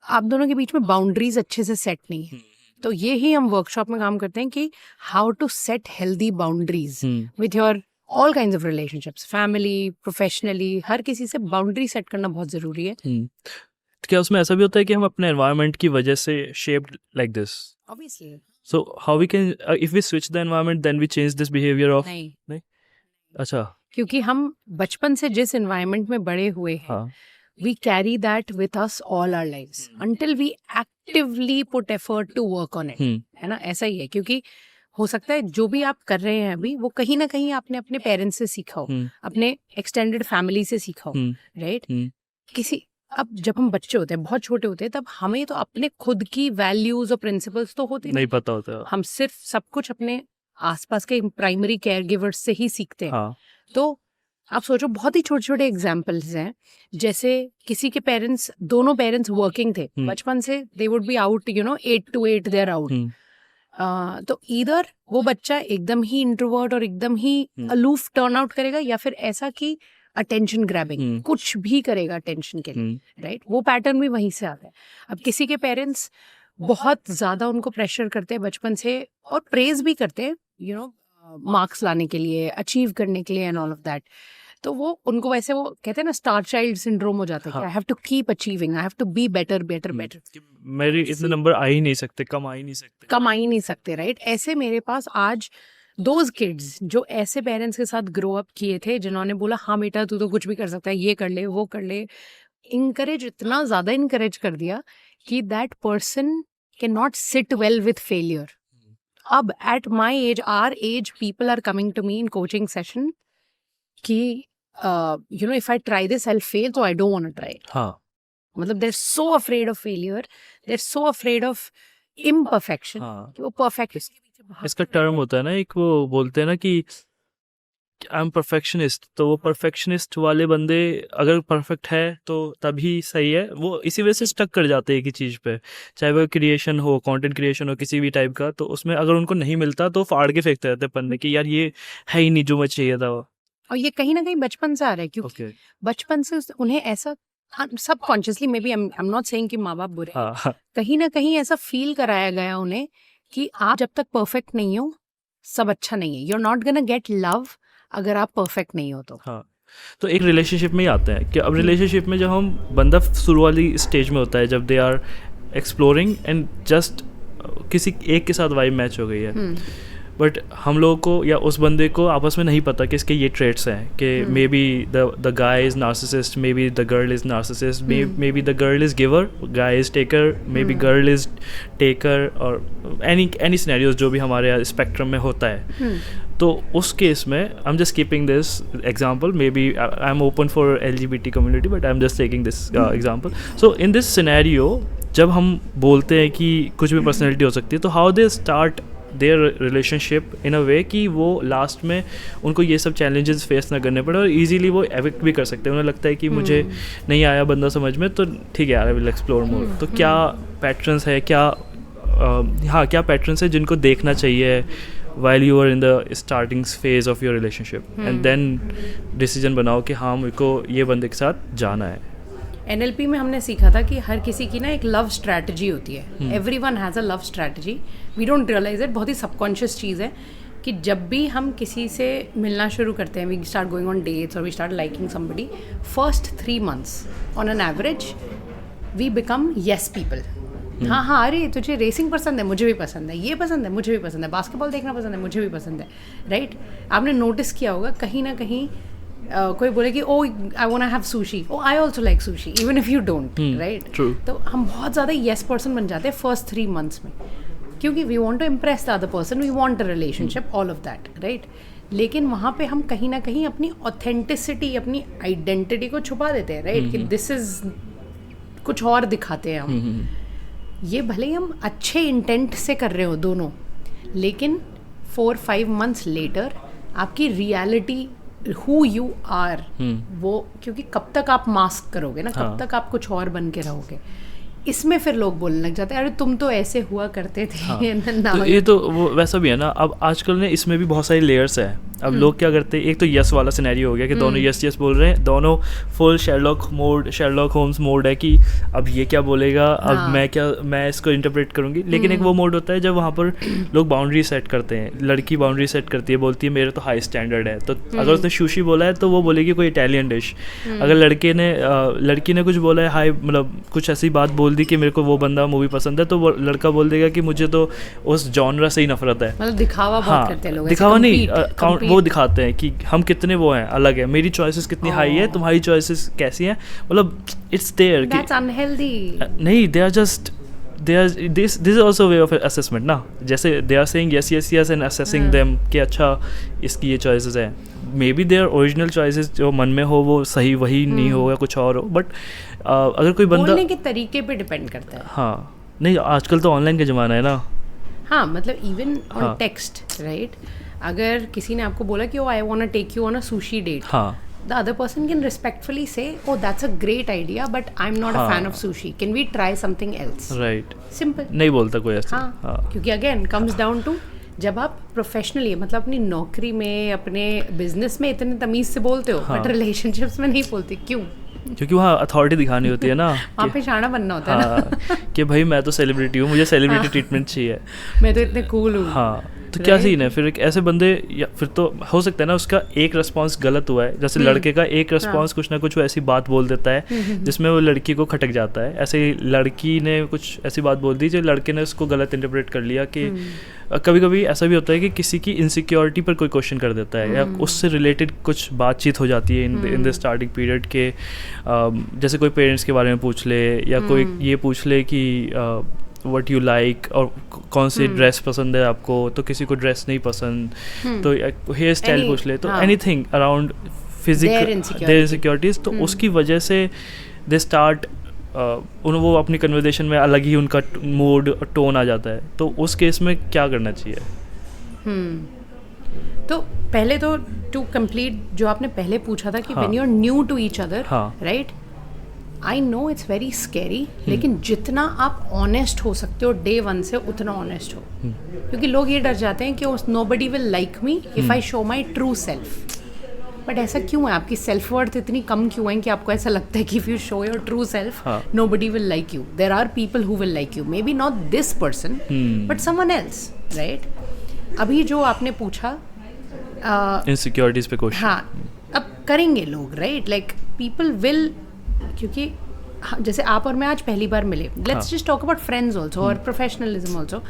आप दोनों के बीच में बाउंड्रीज अच्छे से सेट नहीं है. तो ये ही हम वर्कशॉप में काम करते हैं कि how to set healthy boundaries with your all kinds of relationships, family, professionally, हर किसी से बाउंड्री सेट करना बहुत जरूरी है. क्या उसमें ऐसा भी होता है कि हम अपने एनवायरनमेंट की वजह से shaped like this? Obviously. So how we can if we switch the environment then we change this behaviour of? नहीं. अच्छा, क्योंकि हम बचपन से जिस एनवायरनमेंट में बड़े हुए हैं, हाँ we carry that with us all our lives until we actively put effort to work on it. है ना, ऐसा ही है. क्योंकि हो सकता है जो भी आप कर रहे हैं अभी वो कहीं ना कहीं आपने अपने पेरेंट्स से सीखा हो, अपने एक्सटेंडेड फैमिली से सीखा हो, राइट. किसी अब जब हम बच्चे होते हैं, बहुत छोटे होते हैं, तब हमें तो अपने खुद की वैल्यूज और प्रिंसिपल्स तो होते नहीं पता होता. हम सिर्फ सब कुछ अपने आसपास के प्राइमरी केयर गिवर्स से ही सीखते हैं. हाँ. तो आप सोचो, बहुत ही छोटे छोटे एग्जाम्पल्स हैं. जैसे किसी के पेरेंट्स, दोनों पेरेंट्स वर्किंग थे बचपन से, they would be out 8 to 8 they are out. तो इधर वो बच्चा एकदम ही इंट्रोवर्ट और एकदम ही अलूफ टर्न आउट करेगा, या फिर ऐसा कि अटेंशन ग्रैबिंग कुछ भी करेगा अटेंशन के लिए, राइट. वो पैटर्न भी वहीं से आता है. अब किसी के पेरेंट्स बहुत ज्यादा उनको प्रेशर करते हैं बचपन से और प्रेज भी करते हैं, मार्क्स लाने के लिए, अचीव करने के लिए एंड ऑल ऑफ दैट. तो वो उनको वैसे वो कहते हैं ना, स्टार चाइल्ड सिंड्रोम हो जाता है. हाँ. I have to keep achieving, I have to be better better better. मेरे इतने नंबर आ ही नहीं सकते, कम आ ही नहीं सकते, राइट. ऐसे मेरे पास आज दोज किड्स जो ऐसे पेरेंट्स के साथ ग्रो अप किए थे, जिन्होंने बोला हाँ बेटा तू तो कुछ भी कर सकता है, ये कर ले वो कर ले. इनकरेज, इतना ज्यादा इनकरेज कर दिया कि that person can not sit well with failure. अब at my age, our age, people are coming to me in coaching session कि if I try this, I'll fail, so I don't want to try it. हाँ. मतलब they're so afraid of failure, they're so afraid of imperfection. हाँ. कि वो perfect. इसका term होता है ना, एक वो बोलते हैं ना कि आई एम परफेक्शनिस्ट. तो वो परफेक्शनिस्ट वाले बंदे अगर परफेक्ट है तो तभी सही है. वो इसी वजह से स्टक कर जाते हैं एक ही चीज़ पे, चाहे वो क्रिएशन हो, कंटेंट क्रिएशन हो, किसी भी टाइप का. तो उसमें अगर उनको नहीं मिलता तो फाड़ के फेंकते रहते हैं पन्ने कि यार ये है ही नहीं जो मुझे चाहिए था. और ये कहीं ना कहीं बचपन से आ रहा है, क्योंकि बचपन से उन्हें ऐसा subconsciously, maybe I am not saying कि माँ बाप बुरे, कहीं ना कहीं ऐसा फील कराया गया उन्हें कि आप जब तक परफेक्ट नहीं हो सब अच्छा नहीं है. You are not gonna get love अगर आप परफेक्ट नहीं हो तो. हाँ. तो एक रिलेशनशिप में ही आते हैं कि अब रिलेशनशिप में जब हम बंदा शुरू वाली स्टेज में होता है, जब they are exploring and just किसी एक के साथ वाइब मैच हो गई है, बट हम लोगों को या उस बंदे को आपस में नहीं पता कि इसके ये ट्रेट्स हैं कि may be the guy is narcissist, may be the girl is narcissist, may be the girl is giver, guy is taker, may be girl is taker, और एनी सिनेरियोज जो भी हमारे स्पेक्ट्रम में होता है. तो उस केस में I am just keeping this example, maybe I am open for LGBT community, but I am just taking this example. So in this scenario जब हम बोलते हैं कि कुछ भी पर्सनैलिटी हो सकती है, तो how they start their relationship in a way कि वो लास्ट में उनको ये सब चैलेंजेस फेस ना करने पड़े और इजीली वो एविक्ट भी कर सकते हैं. उन्हें लगता है कि मुझे नहीं आया बंदा समझ में, तो ठीक है यार, आई विल एक्सप्लोर मोर. तो क्या पैटर्न्स है, क्या पैटर्न्स है जिनको देखना चाहिए while you are in the starting phase of your relationship, and then decision बनाओ कि हाँ मेरे को ये बंदे के साथ जाना है. NLP में हमने सीखा था कि हर किसी की ना एक लव स्ट्रैटेजी होती है. Everyone has a love strategy. We don't realise it. बहुत ही सबकॉन्शियस चीज़ है कि जब भी हम किसी से मिलना शुरू करते हैं, we start going on dates और we start liking somebody, first 3 months on an average we become yes people. हाँ हाँ, अरे तुझे रेसिंग पसंद है, मुझे भी पसंद है, ये पसंद है, मुझे भी पसंद है, बास्केटबॉल देखना पसंद है, मुझे भी पसंद है, राइट. आपने नोटिस किया होगा कहीं ना कहीं कोई बोले कि oh I want to have sushi, oh I also like sushi, even if you don't, right. तो हम बहुत ज़्यादा येस पर्सन बन जाते हैं फर्स्ट 3 months में, क्योंकि we want to impress the other person, we want a relationship, all of that, right. लेकिन वहाँ पे हम कहीं ना कहीं अपनी ऑथेंटिसिटी, अपनी आइडेंटिटी को छुपा देते हैं, राइट. कि दिस इज़ कुछ और दिखाते हैं हम. ये भले ही हम अच्छे इंटेंट से कर रहे हो दोनों, लेकिन 4-5 months लेटर आपकी रियलिटी, हु यू आर, वो, क्योंकि कब तक आप मास्क करोगे ना, कब तक आप कुछ और बन के रहोगे, इसमें फिर लोग बोलने लग जाते हैं अरे तुम तो ऐसे हुआ करते थे. हाँ. तो ये तो वो वैसा भी है ना. अब आजकल ने इसमें भी बहुत सारी लेयर्स है. अब लोग क्या करते हैं, एक तो यस वाला सिनेरियो हो गया कि दोनों यस बोल रहे हैं, दोनों फुल शेरलॉक होम्स मोड है कि अब ये क्या बोलेगा, अब मैं इसको इंटरप्रेट करूंगी. लेकिन एक वो मोड होता है जब वहाँ पर लोग बाउंड्री सेट करते हैं. लड़की बाउंड्री सेट करती है, बोलती है मेरे तो हाई स्टैंडर्ड है, तो अगर उसने सुशी बोला है तो वो बोलेगी कोई इटालियन डिश. अगर लड़की ने कुछ बोला है हाई, मतलब कुछ ऐसी बात बोल बोल दी कि मेरे को वो बंदा मूवी पसंद है, तो वो लड़का बोल देगा कि मुझे तो उस जॉनरा से ही नफरत है। मतलब दिखावा बहुत करते हैं लोग, दिखावा नहीं, वो दिखाते हैं कि हम कितने वो हैं, अलग है, मेरी चॉइसेस कितनी हाई है, तुम्हारी चॉइसेस कैसी हैं, मतलब इट्स देयर कि दैट्स अनहेल्दी। नहीं, they are just this is also a way of assessment ना, जैसे they are saying yes yes yes and assessing them कि अच्छा इसकी ये choices है, may be their original choices जो मन में हो वो सही वही नहीं हो या कुछ और हो, बट अगर कोई बंदा बोलने के तरीके पे डिपेंड करता है। हाँ, नहीं आजकल तो ऑनलाइन का ज़माना है ना। हाँ, मतलब इवन ऑन टेक्स्ट, राइट, अगर किसी ने आपको बोला कि oh I want to take you on a sushi date, हाँ, the other person can respectfully say, oh that's a great idea but I'm not a fan of sushi, can we try something else, right, simple, नहीं बोलता कोई ऐसा। हाँ, क्योंकि again comes down to जब आप professionally मतलब अपनी नौकरी में अपने बिजनेस में इतने तमीज से बोलते हो, बट रिलेशनशिप्स में नहीं बोलते, क्यों? क्योंकि वहाँ अथॉरिटी दिखानी होती है ना, वहाँ पे शाना बनना होता है ना कि भाई मैं तो सेलिब्रिटी हूँ, मुझे सेलिब्रिटी ट्रीटमेंट चाहिए, मैं तो इतने कूल हूँ। हाँ, तो क्या सीन है फिर एक ऐसे बंदे, या फिर तो हो सकता है ना उसका एक रिस्पॉन्स गलत हुआ है, जैसे लड़के का एक रिस्पॉन्स कुछ ना कुछ ऐसी बात बोल देता है जिसमें वो लड़की को खटक जाता है, ऐसे ही लड़की ने कुछ ऐसी बात बोल दी जो लड़के ने उसको गलत इंटरप्रेट कर लिया कि कभी कभी ऐसा भी होता है कि किसी की इनसिक्योरिटी पर कोई क्वेश्चन कर देता है या उससे रिलेटेड कुछ बातचीत हो जाती है इन द स्टार्टिंग पीरियड के, जैसे कोई पेरेंट्स के बारे में पूछ ले या कोई ये पूछ ले कि व्हाट यू लाइक, और कौन सी ड्रेस पसंद है आपको, तो किसी को ड्रेस नहीं पसंद, तो हेयर स्टाइल पूछ ले, तो anything around physical their insecurities, तो उसकी वजह से दे स्टार्ट वो अपनी कन्वर्सेशन में अलग ही उनका मूड और टोन आ जाता है, तो उस केस में क्या करना चाहिए? तो पहले तो टू कंप्लीट जो आपने पहले पूछा था कि when you are new to each other, right, I know it's very scary, लेकिन जितना आप ऑनेस्ट हो सकते हो डे वन से उतना ऑनेस्ट हो, क्योंकि लोग ये डर जाते हैं कि nobody will like me if I show my true self. But ऐसा क्यों है? आपकी सेल्फ वर्थ इतनी कम क्यों है कि आपको ऐसा लगता है कि if you show your true self nobody will like you? There are people who will like you, maybe not this person but someone else, right? अभी जो आपने पूछा इनसिक्योरिटीज पे क्वेश्चन, हाँ, अब करेंगे लोग, राइट, लाइक पीपल विल, क्योंकि जैसे आप और मैं आज पहली बार मिले, let's just talk about friends also और प्रोफेशनलिज्म ऑल्सो,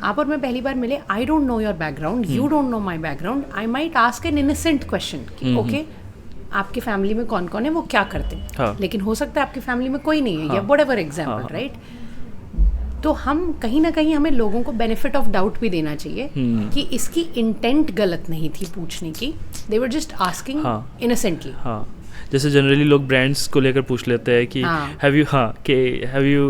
आप और मैं पहली बार मिले, I don't know your background, you don't know my background, I might ask an innocent question कि ओके आपके फैमिली में कौन कौन है, वो क्या करते हैं, लेकिन हो सकता है आपकी फैमिली में कोई नहीं है, या व्हाटएवर एग्जांपल, राइट? तो हम कहीं ना कहीं हमें लोगों को बेनिफिट ऑफ डाउट भी देना चाहिए कि इसकी इंटेंट गलत नहीं थी पूछने की, दे वर जस्ट आस्किंग इनोसेंटली। जैसे जनरली लोग ब्रांड्स को लेकर पूछ लेते हैं कि have you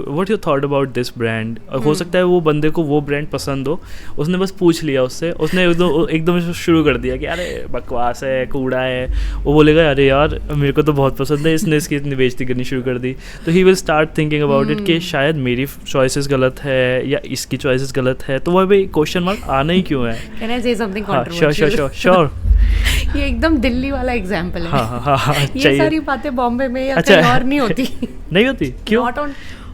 what you thought about this brand, और हो सकता है वो बंदे को वो ब्रांड पसंद हो, उसने बस पूछ लिया उससे, उसने एकदम शुरू कर दिया कि अरे बकवास है, कूड़ा है, वो बोलेगा अरे यार मेरे को तो बहुत पसंद है, इसने इसकी इतनी बेइज्जती करनी शुरू कर दी, तो he will start thinking about it कि शायद मेरी चॉइसेस गलत है या इसकी चॉइसेस गलत है, तो वह भी क्वेश्चन मार्क आना ही क्यों है? कैन आई से समथिंग कंट्रोवर्शियल? श्योर ये एकदम दिल्ली वाला एग्जाम्पल है। हाँ, ये सारी बातें बॉम्बे में या कहीं और नहीं होती। नहीं होती क्यों? Not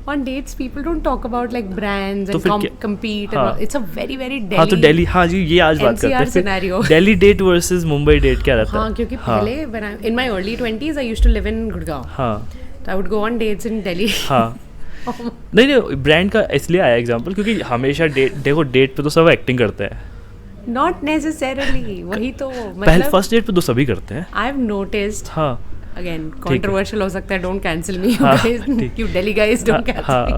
on dates people don't talk about like brands and compete and it's a very Delhi। हाँ, तो दिल्ली, हाँ जी, ये आज बात करते हैं scenario। Delhi date versus Mumbai date क्या रहता है? हाँ, क्योंकि पहले when I in my early 20s I used to live in Gurgaon। हाँ, तो I would go on dates in Delhi। हाँ, नहीं ब्रांड का इसलिए आया एग्जांपल क्योंकि हमेशा देखो डेट पे तो सब एक्टिंग करते हैं। Not necessarily, वही तो पहले फर्स्ट डेट पे तो सभी करते हैं। I've noticed। हाँ, अगेन कंट्रोवर्शियल हो सकता है, don't cancel me you Delhi guys, don't cancel me,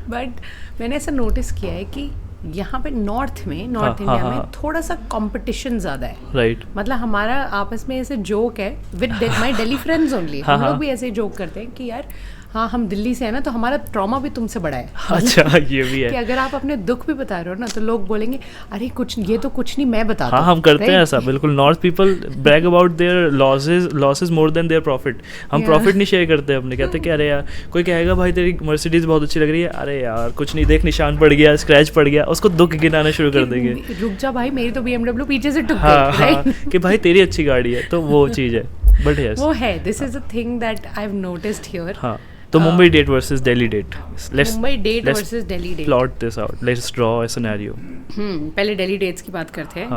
but मैंने ऐसा नोटिस किया है कि यहाँ पे नॉर्थ इंडिया में थोड़ा सा कंपटीशन ज़्यादा है, राइट? मतलब हमारा आपस में ऐसे जोक है with my Delhi friends only, हम लोग भी ऐसे जोक करते हैं कि यार हाँ हम दिल्ली से है ना, तो हमारा ट्रॉमा भी तुमसे बड़ा है। अच्छा, ये भी है कि अगर आप अपने दुख भी बता रहे हो ना, तो लोग बोलेंगे अरे ये तो कुछ नहीं, मैं बताता हूँ। हाँ, हम करते हैं ऐसा, बिल्कुल। North people brag about their losses more than their profit. हम प्रॉफिट नहीं शेयर करते अपने, कहते कि अरे यार कोई कहेगा भाई तेरी मर्सिडीज बहुत अच्छी लग रही है, अरे यार कुछ नहीं, देख निशान पड़ गया, स्क्रैच पड़ गया, उसको दुख गिनाना शुरू कर देंगे। रुक जा भाई, मेरी तो BMW पीछे से टूट गई, कि भाई तेरी अच्छी गाड़ी है, तो वो चीज़ है। बट यस, वो है, this is a thing that I have noticed here. हाँ, तो Mumbai date versus Delhi date, Mumbai date versus Delhi date, plot this out, let's draw a scenario. पहले दिल्ली डेट्स की बात करते हैं।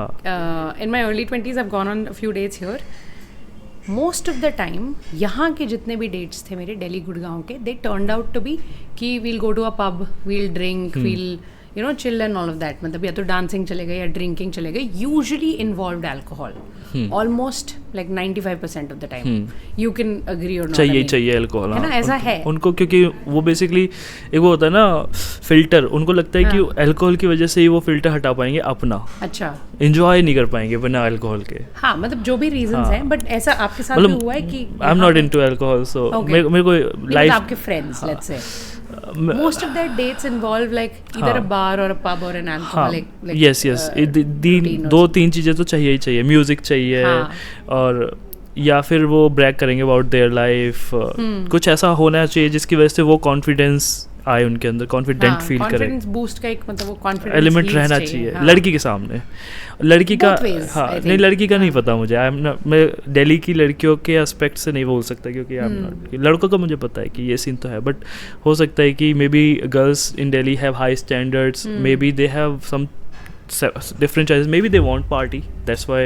In my early 20s I have gone on a few dates here. Most of the time यहाँ के जितने भी डेट्स थे मेरे दिल्ली गुड़गांव के, they turned out to be कि we'll go to a pub, we'll drink, we'll you know chill and all of that. मतलब या तो डांसिंग चले गए या ड्रिंकिंग चले गए. Usually involved alcohol almost like 95% of the time. You can agree और नॉट. चाहिए अल्कोहल, है ना, ऐसा है उनको, क्योंकि वो बेसिकली एक वो होता है ना फिल्टर. उनको लगता है कि अल्कोहल की वजह से ही वो फिल्टर हटा पाएंगे अपना. अच्छा, एंजॉय नहीं कर पाएंगे बिना अल्कोहल के. हाँ, मतलब जो भी रीजंस हैं. बट ऐसा आपके साथ भी हुआ है कि I am not into alcohol, so मेरे को लाइफ, आपके friends let's say most of their dates involve like either a bar or a pub or an alcoholic. Yes. दो तीन चीज़ें तो चाहिए ही चाहिए. म्यूजिक चाहिए और या फिर वो ब्रैग करेंगे अबाउट देयर लाइफ. कुछ ऐसा होना चाहिए जिसकी वजह से वो कॉन्फिडेंस आए उनके अंदर, कॉन्फिडेंट फील करें. कॉन्फिडेंस बूस्ट का एक मतलब वो कॉन्फिडेंस एलिमेंट रहना चाहिए लड़की के सामने. लड़की का नहीं, लड़की का नहीं पता मुझे. मैं दिल्ली की लड़कियों के एस्पेक्ट से नहीं बोल सकता क्योंकि लड़कों का मुझे पता है कि ये सीन तो है. बट हो सकता है कि maybe girls in Delhi have high standards, maybe they have some different choices, maybe they want party, that's why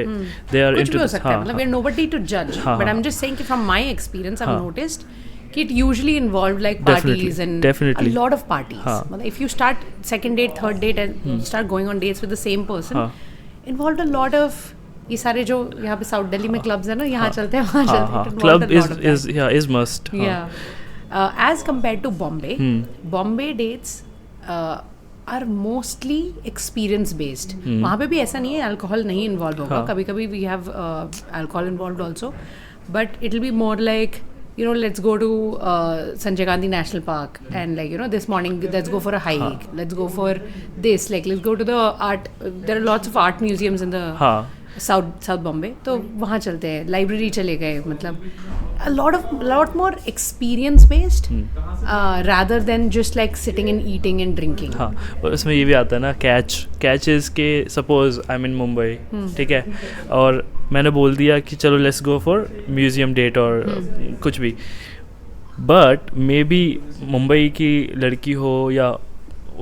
they are into this. मतलब we're nobody to judge, but I'm just saying कि from my experience I've noticed कि it usually involved like parties and a lot of parties. मतलब if you start second date, third date and start going on dates with the same person, involved a lot of ये सारे जो यहाँ पे south Delhi में clubs है ना, यहाँ चलते हैं वहाँ चलते हैं. Club is must. As compared to Bombay dates are mostly experience based. वहाँ पे भी ऐसा नहीं है अल्कोहल नहीं इन्वॉल्व होगा. कभी कभी we have alcohol involve also, but it will be more like you know, let's go to Sanjay Gandhi National Park and like, you know, this morning let's go for a hike, let's go for this, like let's go to the art, there are lots of art museums in the South Bombay, तो वहाँ चलते हैं. Library चले गए. मतलब a lot more experience based rather than just like sitting and eating and drinking. हाँ, और उसमें ये भी आता है ना catch is के suppose I'm in Mumbai, ठीक है, और मैंने बोल दिया कि चलो let's go for museum date और कुछ भी, बट मे बी मुंबई की लड़की हो या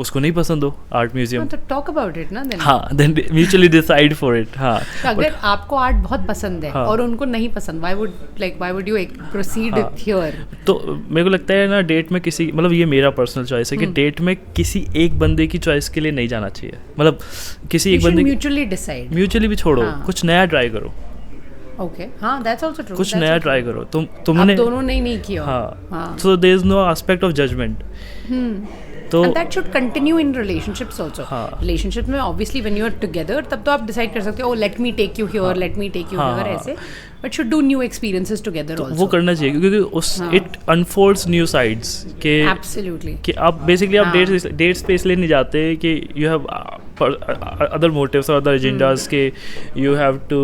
उसको नहीं पसंद हो आर्ट म्यूजियम, तो टॉक अबाउट इट ना. हाँ, then mutually decide for it. हाँ, अगर आपको आर्ट बहुत पसंद है और उनको नहीं पसंद, why would you proceed here? तो मेरे को लगता है ना, डेट में किसी, मतलब ये मेरा पर्सनल चॉइस है कि डेट में किसी एक बंदे की चॉइस के लिए नहीं जाना चाहिए. मतलब किसी एक बंदे, म्यूचुअली भी छोड़ो, कुछ नया ट्राई करो. ओके, हाँ, दैट्स आल्सो ट्रू. कुछ नया ट्राई करो. तुमने दोनों नहीं किया. हाँ, so there is no aspect of judgement. तो and that should continue in relationships also. Relationships में obviously when you are together तब तो आप decide कर सकते हो, oh let me take you here, let me take you here, ऐसे, but should do new experiences together also. वो करना चाहिए क्योंकि उस it unfolds new sides के. Absolutely. कि आप basically आप dates पे इसलिए नहीं जाते कि you have other motives or other agendas के you have to,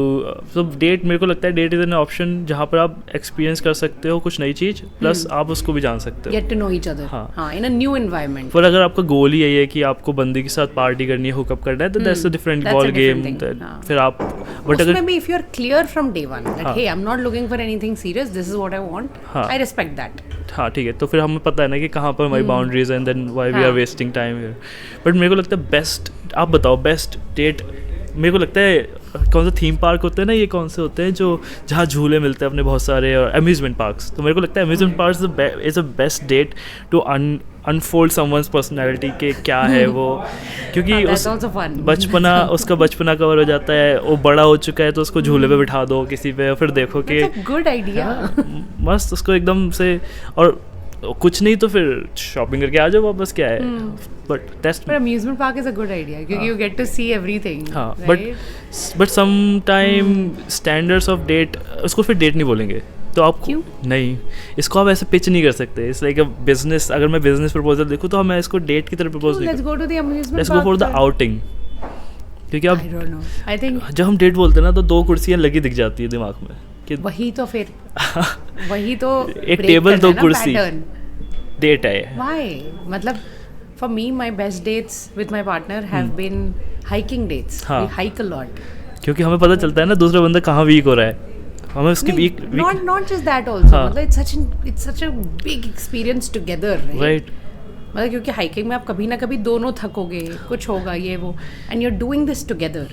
so date, मेरे को लगता है date is an option जहाँ पर आप experience कर सकते हो कुछ नई चीज़, plus आप उसको भी जान सकते हो. Get to know each other. हाँ, in a new environment. पर अगर आपका गोल ही यही है कि आपको बंदे के साथ पार्टी करनी है, हुकअप करना है, तो that's a different ball game. फिर आप, but अगर उसमें भी if you are clear from day one that hey I'm not looking for anything serious, this is what I want, I respect that. हाँ, ठीक है, तो फिर हमें पता है ना कि कहाँ पर हमारी बाउंड्रीज हैं, then why we are wasting time here. But मेरे को लगता है बेस्ट, आप बताओ बेस्ट डेट. मेरे को लगता है कौन सा थीम पार्क होते हैं ना, ये कौन से होते हैं जो जहाँ झूले मिलते हैं अपने बहुत सारे, और अम्यूजमेंट पार्क्स. तो मेरे को लगता है amusement park is a best date to unfold someone's personality के क्या है वो, क्योंकि उसका बचपना कवर हो जाता है. वो बड़ा हो चुका है तो उसको झूले पे बिठा दो किसी पे, फिर देखो कि गुड आइडिया, मस्त उसको एकदम से, और कुछ नहीं तो फिर शॉपिंग करके आ जाओ वापस, क्या है. But amusement park is a good idea क्योंकि you get to see everything. हाँ, but some time standards of date, उसको फिर डेट नहीं बोलेंगे. तो आप क्यों नहीं, इसको आप ऐसे पिच नहीं कर सकते. It's like a business. अगर मैं बिजनेस प्रपोजल देखूँ तो मैं इसको डेट की तरह प्रपोज नहीं. Let's go to the amusement park, let's go for the outing. क्योंकि आप, आई थिंक जब हम डेट बोलते हैं ना तो दो कुर्सियाँ लगी दिख जाती है दिमाग में कि वही तो फिर वही तो एक टेबल दो कुर्सी डेट है. व्हाई? मतलब for me my best dates with my partner have been hiking dates. We hike a lot. क्योंकि हमें पता चलता है ना दूसरा बंदा कहाँ वीक हो रहा है, हमें उसकी week. not just that also. मतलब it's such a big experience together, right? मतलब क्योंकि हाइकिंग में आप कभी ना कभी दोनों थकोगे, कुछ होगा ये वो, and you're doing this together.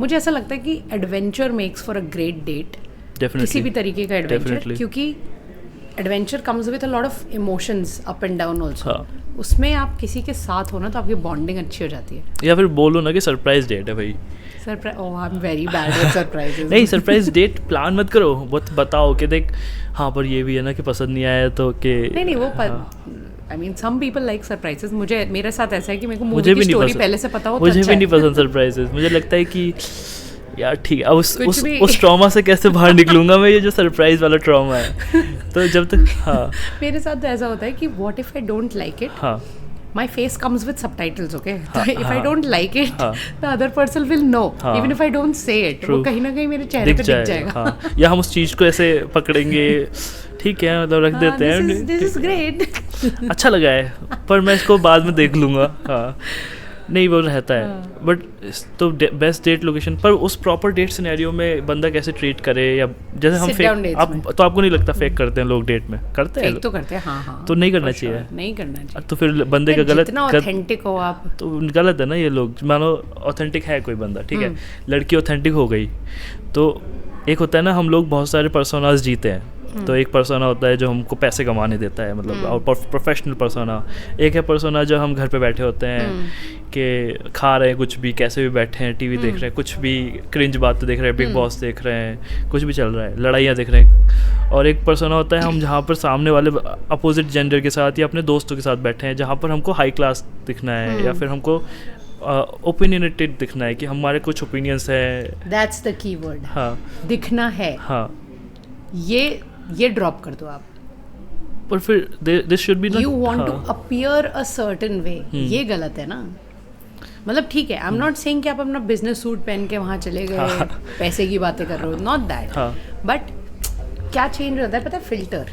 मुझे ऐसा लगता है कि adventure makes for a great date. किसी भी तरीके का एडवेंचर, Definitely. क्योंकि adventure comes with a lot of emotions up and down also. हाँ। उसमें आप किसी के साथ हो ना तो आपकी बॉन्डिंग अच्छी हो जाती है। या फिर बोलो ना कि सरप्राइज डेट है भाई। Surprise, oh I am very bad at surprises. नहीं, सरप्राइज डेट प्लान मत करो, बस बताओ कि देख हाँ पर ये भी है ना कि पसंद नहीं आया तो कि नहीं वो I mean some people like surprises. मुझे मेरे साथ ऐसा है कि मेरे को मूवी की स्टोरी पहले से पता हो तो मुझे अच्छा भी नहीं है। पसंद सरप्राइजेस। मुझे लगता है कि यार ठीक है, अब कुछ भी- उस ट्रॉमा से कैसे बाहर निकलूंगा मैं, ये जो सरप्राइज वाला ट्रॉमा है। तो जब तक हाँ मेरे साथ तो ऐसा होता है कि what if I don't like it, हाँ my face comes with subtitles, okay? हाँ, So if I हाँ, don't like it, हाँ, the other person will know, हाँ, even if I don't say it. True. वो कहीं ना कहीं मेरे चेहरे पे दिख जाएगा। हाँ, या हम उस चीज को ऐसे पकड़ेंगे, ठीक है मतलब रख देते हैं, This is great. अच्छा लगा है पर मैं इसको बाद में देख लूंगा। हाँ नहीं वो रहता है। बट तो बेस्ट डेट लोकेशन पर उस प्रॉपर डेट सिनेरियो में बंदा कैसे ट्रीट करे, या जैसे हम Sit down dates फेक में। तो आपको नहीं लगता फेक करते हैं लोग डेट में? करते हैं फेक तो करते हैं, हाँ हाँ। तो नहीं करना For चाहिए। sure, नहीं करना चाहिए। तो फिर बंदे का गलत जितना ऑथेंटिक हो आप। तो गलत है ना ये लोग। मानो ऑथेंटिक है कोई बंदा, ठीक है, लड़की ऑथेंटिक हो गई तो एक होता है ना, हम लोग बहुत सारे पर्सोनास जीते हैं। तो एक पर्सोना होता है जो हमको पैसे कमाने देता है, मतलब और प्रोफेशनल पर्सोना। एक है पर्सोना जो हम घर पे बैठे होते हैं कि खा रहे हैं कुछ भी, कैसे भी बैठे हैं, टीवी देख रहे हैं, कुछ भी क्रिंज बात देख रहे हैं, बिग बॉस देख रहे हैं, कुछ भी चल रहा है, लड़ाइयाँ देख रहे हैं। और एक पर्सोना होता है हम जहाँ पर सामने वाले अपोजिट जेंडर के साथ या अपने दोस्तों के साथ बैठे हैं, जहाँ पर हमको हाई क्लास दिखना है या फिर हमको ओपिनियनेटेड दिखना है कि हमारे कुछ ओपिनियंस है। That's the keyword. हाँ दिखना है। हाँ ये ड्रॉप कर दो आप। पर फिर this should be you want to appear a certain way, ये गलत है ना। मतलब ठीक है, आई एम नॉट सेइंग कि आप अपना बिजनेस सूट पहन के वहाँ चले गए, पैसे की बातें कर रहे हो, नॉट दैट। बट क्या चेंज होता है पता है? फिल्टर।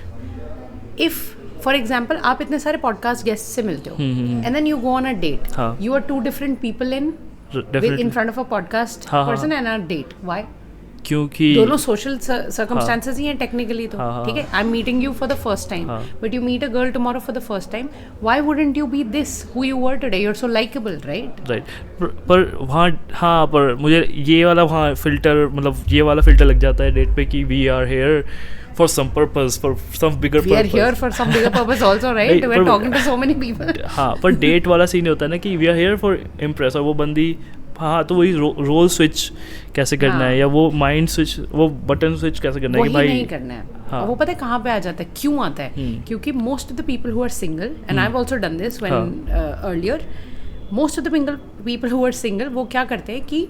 इफ फॉर एग्जाम्पल आप इतने सारे पॉडकास्ट गेस्ट से मिलते हो and then you go on a date, you are two different people in front of a podcast person and a date. Why? क्योंकि दोनों सोशल सर्कमस्टेंसेस ही हैं टेक्निकली तो, ठीक है। I am meeting you for the first time, but you meet a girl tomorrow for the first time. Why wouldn't you be this who you were today? You are so likeable, right? पर वहाँ हाँ, पर मुझे ये वाला वहाँ filter, मतलब ये वाला फिल्टर लग जाता है डेट पे कि we are here for some purpose, for some bigger purpose. We are here for some bigger purpose also, right? We are talking to so many people. हाँ, पर डेट वाला सीन होता है ना कि we are here for impress, और वो बंदी हाँ तो वही रोल स्विच कैसे करना है, या वो माइंड स्विच, वो बटन स्विच कैसे करना है कि भाई नहीं करना है। और वो पता है कहाँ पे आ जाता है, क्यों आता है? क्योंकि most of the people who are single, and I have also done this when earlier, most of the people who are single वो क्या करते हैं कि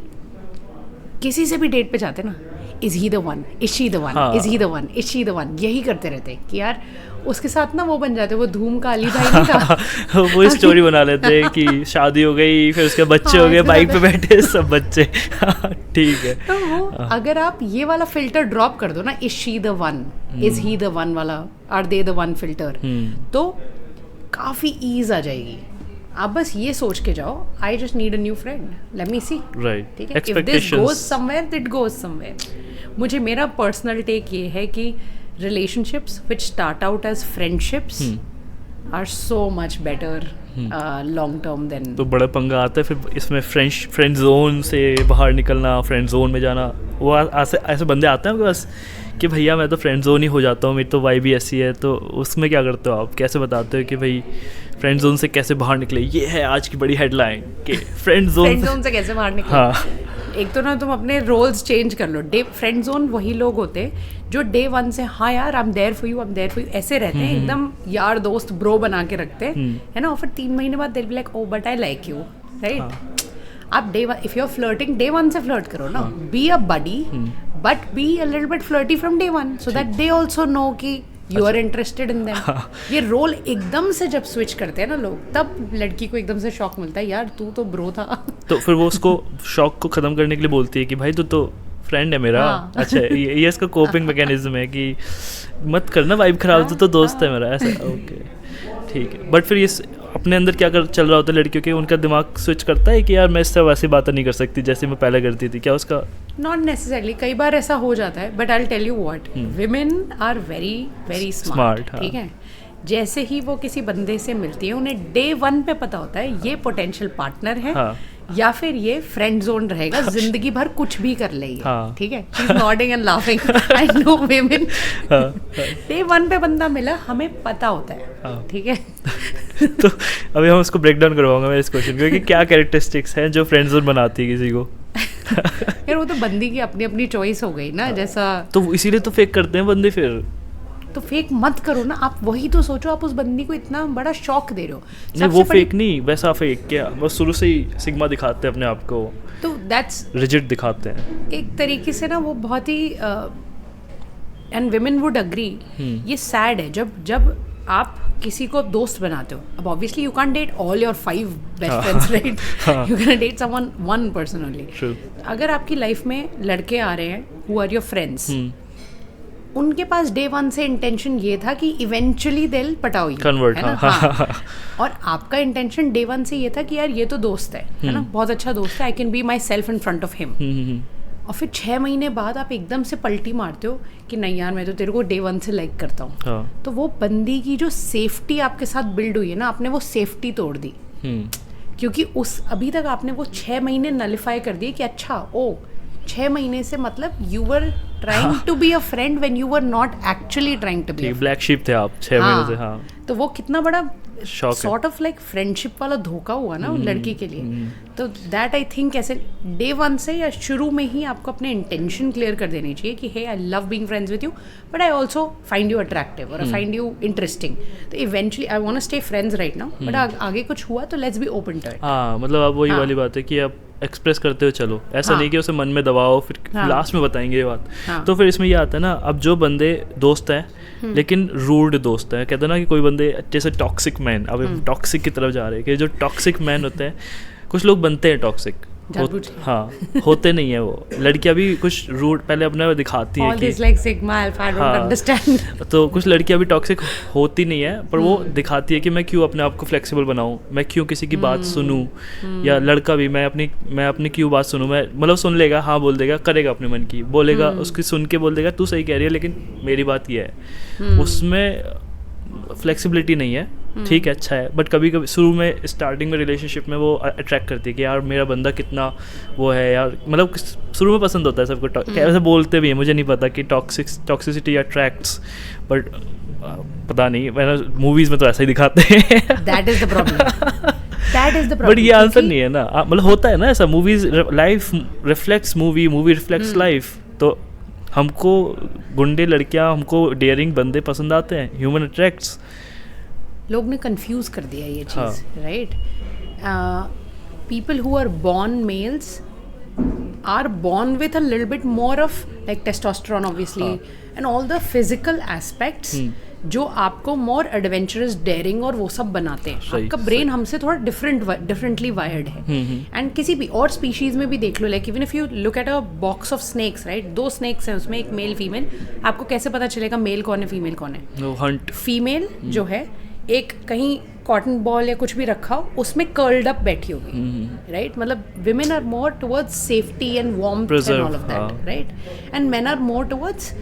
किसी से भी डेट पे जाते हैं ना, is he the one, is she the one, is he the one, is she the one, यही करते रहते हैं कि यार उसके साथ ना वो बन जाते, वो धूम का अली भाई नहीं था वो स्टोरी बना लेते हैं कि शादी हो गई, फिर उसके बच्चे हो गए, बाइक पे बैठे सब बच्चे। ठीक है। तो वो अगर आप ये वाला फिल्टर ड्रॉप कर दो ना, is she the one, is he the one वाला, are they the one filter, तो काफी ईज आ जाएगी। आप बस ये सोच के जाओ, I just need a new friend, let me see, right? ठीक है, if this goes somewhere it goes somewhere. मुझे मेरा पर्सनल टेक ये है कि relationships which start out as friendships are so much better long term than। तो बड़ा पंगा आता है फिर इसमें फ्रेंड जोन से बाहर निकलना, फ्रेंड जोन में जाना। वो ऐसे बंदे आते हैं आपके पास कि भैया मैं तो फ्रेंड जोन ही हो जाता हूँ, मेरी तो वाइब ही ऐसी है। तो उसमें क्या करते हो आप? कैसे बताते हो कि भाई फ्रेंड जोन से कैसे बाहर निकले? ये है आज की बड़ी हेडलाइन कि फ्रेंड जोन से कैसे बाहर निकले। हाँ, एक तो ना तुम अपने रोल्स चेंज कर लो। फ्रेंड जोन वही लोग होते हैं जो डे वन से हाँ यार I am there for you, I am there for you ऐसे रहते हैं, एकदम यार दोस्त ब्रो बना के रखते हैं, है ना। और फिर 3 महीने बाद they'll be like oh but I like you, right? आप day one, if you are flirting, day one से फ्लर्ट करो ना, be a buddy but be a little bit flirty from day one, so that they also know कि you are interested in them. ये role एकदम से जब switch करते हैं ना लोग, तब लड़की को एकदम से शॉक मिलता है, यार तू तो ब्रो था। तो फिर वो उसको शॉक को ख़त्म करने के लिए बोलती है कि भाई तू तो फ्रेंड है मेरा। अच्छा, ये इसका कोपिंग मैकेनिज्म है कि मत करना वाइब खराब, तो दोस्त है मेरा, ऐसा। ओके ठीक है। बट फिर ये अपने अंदर क्या चल रहा होता है लड़कियों के, उनका दिमाग स्विच करता है कि यार मैं इससे वैसी बातें नहीं कर सकती जैसे मैं पहले करती थी, क्या उसका? नॉट नेसेसरली, कई बार ऐसा हो जाता है, but I will tell you what, women are very very smart, ठीक है। जैसे ही वो किसी बंदे से मिलती है, उन्हें डे वन पे पता होता है ये पोटेंशियल पार्टनर है, या फिर ये फ्रेंड जोन रहेगा, जिंदगी भर कुछ भी कर लेगी। हाँ। ठीक है, she is nodding and laughing. I know women, day 1 पे बंदा मिला, हमें पता होता है। हाँ। ठीक है। तो अभी हम उसको ब्रेक डाउन करवाऊंगा मैं इस क्वेश्चन को कि क्या कैरेक्टरिस्टिक्स हैं जो फ्रेंड जोन बनाती है किसी को। यार वो तो बंदी की अपनी अपनी चॉइस हो गई ना, जैसा तो इसीलिए तो फेक करते हैं बंदे फिर। तो फेक मत करो ना, आप वही तो सोचो, आप उस बंदी को इतना बड़ा शॉक दे रहे हो। नहीं वो फेक नहीं, वैसा फेक क्या, बस शुरू से ही सिग्मा दिखाते हैं अपने आप को, तो दैट्स रिजिड दिखाते हैं एक तरीके से ना, वो बहुत ही एंड विमेन वुड अग्री, ये सैड है जब आप किसी को दोस्त बनाते हो। अब obviously you can date all your 5 best friends, right? You can date someone one person only. अगर आपकी लाइफ में लड़के आ रहे हैं हु आर योर फ्रेंड्स, उनके पास डे 1 से इंटेंशन ये था कि इवेंचुअली दे विल पटाओ यू, कन्वर्ट, है ना? हाँ। और आपका इंटेंशन डे 1 से ये था कि यार ये तो दोस्त है ना, बहुत अच्छा दोस्त है, I can be my self in front of him. और फिर 6 महीने बाद आप एकदम से पलटी मारते हो कि नहीं यार मैं तो तेरे को डे 1 से लाइक करता हूँ। हाँ। तो वो बंदी की जो सेफ्टी आपके साथ बिल्ड हुई है ना, आपने वो सेफ्टी तोड़ दी। क्योंकि अभी तक आपने वो 6 महीने नलिफाई कर दिए कि अच्छा 6 महीने से मतलब you were trying to be a friend when you were not actually trying to be black sheep थे आप 6 महीने से। हाँ। तो वो कितना बड़ा shock, sort of like friendship वाला धोखा हुआ ना लड़की के लिए। तो दैट आई थिंक ऐसे डे 1 से या शुरू में ही आपको अपने इंटेंशन क्लियर कर देनी चाहिए कि hey I love being friends with you, but I also find you attractive और आई फाइंड यू इंटरेस्टिंग। तो eventually I want to stay friends right now, but आगे कुछ हुआ तो let's be open to it. हाँ, मतलब अब वही वाली बात है कि आप एक्सप्रेस करते हुए चलो, ऐसा नहीं कि उसे मन में दबाओ फिर लास्ट में बताएंगे ये बात। तो फिर इसमें ये आता है ना, अब जो बंदे दोस्त हैं लेकिन रूड दोस्त हैं, कहते हैं ना कि कोई बंदे जैसे टॉक्सिक मैन, अब टॉक्सिक की तरफ जा रहे हैं कि जो टॉक्सिक मैन होते हैं, कुछ लोग बनते हैं टॉक्सिक, हाँ होते नहीं है वो। लड़कियां भी कुछ रूड पहले अपने दिखाती हैं कि like sigma alpha, I don't understand। तो कुछ लड़कियां भी टॉक्सिक होती नहीं है, पर वो दिखाती है कि मैं क्यों अपने आप को फ्लेक्सिबल बनाऊं, मैं क्यों किसी की बात सुनूं, या लड़का भी मैं अपनी क्यों बात सुनूं, मैं मतलब सुन लेगा, हाँ बोल देगा, करेगा अपने मन की, बोलेगा, उसकी सुन के बोल देगा तू सही कह रही है लेकिन मेरी बात ये है। उसमें फ्लेक्सिबिलिटी नहीं है, ठीक है, अच्छा है, बट कभी कभी शुरू में स्टार्टिंग में रिलेशनशिप में वो अट्रैक्ट करती है कि यार मेरा बंदा कितना वो है यार, मतलब शुरू में पसंद होता है सबको, ऐसे बोलते भी हैं, मुझे नहीं पता कि टॉक्सिसिटी अट्रैक्ट्स, बट पता नहीं, मैंने मूवीज में तो ऐसा ही दिखाते हैं। That is the problem. But ये आंसर नहीं है ना, मतलब होता है ना ऐसा, movies life reflects movie reflects life. तो हमको गुंडे लड़कियां, हमको डेयरिंग बंदे पसंद आते हैं, ह्यूमन अट्रैक्ट्स। लोग ने कंफ्यूज कर दिया ये चीज़, right? People who are born males are born with a little bit more of like testosterone obviously and all the physical aspects जो आपको मोर एडवेंचरस, डेयरिंग और वो सब बनाते हैं। आपका ब्रेन हमसे थोड़ा डिफरेंटली वायर्ड है। एंड किसी भी और स्पीशीज में भी देख लो, like even if you look at a box of snakes, right, 2 snakes हैं उसमें, एक मेल फीमेल, आपको कैसे पता चलेगा मेल कौन है फीमेल कौन है? हंट फीमेल जो है एक कहीं कॉटन बॉल या कुछ भी रखा हो उसमें कर्ल्ड अप बैठी होगी, राइट? मतलब women are more towards safety and warmth and all of that, right? And men are more towards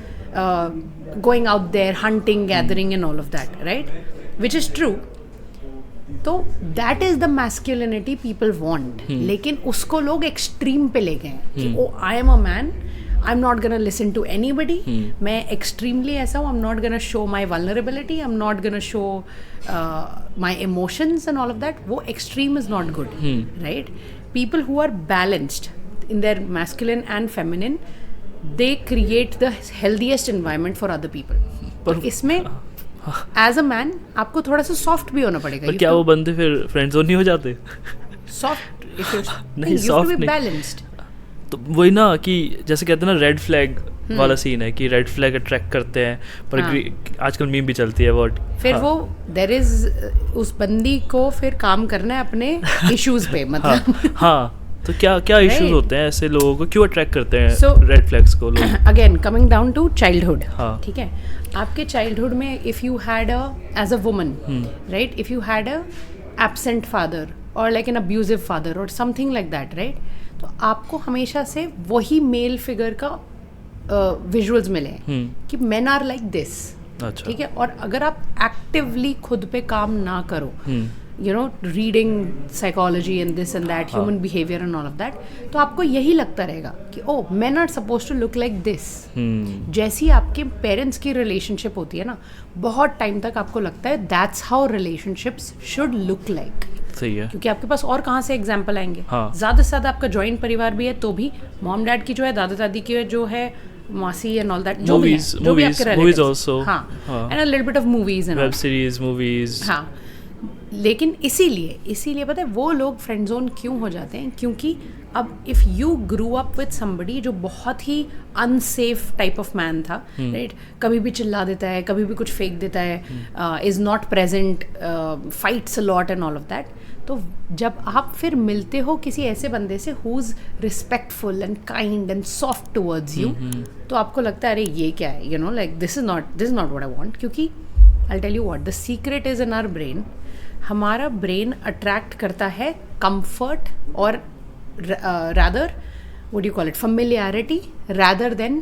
going out there hunting, gathering and all of that, right? Which is true. तो that is the masculinity people want. लेकिन उसको लोग extreme पे ले गए कि oh I am a man, I'm not gonna listen to anybody. मैं extremely ऐसा हूँ, I'm not gonna show my vulnerability, I'm not gonna show my emotions and all of that. वो extreme is not good, right? People who are balanced in their masculine and feminine, they create the healthiest environment for other people. पर इसमें as a man आपको थोड़ा सा soft भी होना पड़ेगा। पर क्या वो बंदे फिर friend zone नहीं हो जाते? Soft, if you're नहीं, you have to be balanced. तो वही ना कि जैसे कहते हैं ना रेड फ्लैग वाला सीन है कि रेड फ्लैग अट्रैक्ट करते हैं, पर आजकल मीम भी चलती है वर्ड। फिर वो देयर इज उस बंदी को फिर काम करना है अपने इश्यूज पे, मतलब हाँ तो क्या इश्यूज होते हैं ऐसे लोगों को, क्यों अट्रैक्ट करते हैं रेड फ्लैग्स को लोग? Again coming down to childhood, हाँ, ठीक है, आपके चाइल्डहुड में if you had a as a woman, right, if you had a absent father और लाइक एन अब्यूजिव फादर और समथिंग लाइक दैट, राइट, तो आपको हमेशा से वही मेल फिगर का विजुअल्स मिले कि मेन आर लाइक दिस, ठीक है? और अगर आप एक्टिवली खुद पे काम ना करो, you know reading psychology and this and that, human behaviour and all of that, तो आपको यही लगता रहेगा कि oh men are suppose to look like this. जैसी आपके पेरेंट्स की रिलेशनशिप होती है ना, बहुत टाइम तक आपको लगता है that's how relationships should look like. सही है. क्योंकि आपके पास और कहाँ से एग्जाम्पल आएंगे. हाँ. ज़्यादा से ज़्यादा आपका जॉइंट परिवार भी है तो भी मॉम डैड की जो है, दादा दादी की जो है, मासी एंड ऑल दैट, जो भी आपके relatives. हाँ, and a little bit of movies and web series, movies. हाँ, लेकिन इसीलिए पता है वो लोग फ्रेंड जोन क्यों हो जाते हैं, क्योंकि अब if you grew up with somebody जो बहुत ही अनसेफ टाइप ऑफ मैन था, राइट, कभी भी चिल्ला देता है, कभी भी कुछ फेंक देता है, is not present, fights a lot and all of that, तो जब आप फिर मिलते हो किसी ऐसे बंदे से who is respectful and kind and soft towards you, तो आपको लगता है अरे ये क्या है, you know, like this is not what I want. क्योंकि I tell you what the secret is in our brain. हमारा ब्रेन अट्रैक्ट करता है कंफर्ट और rather what do you call it, familiarity rather than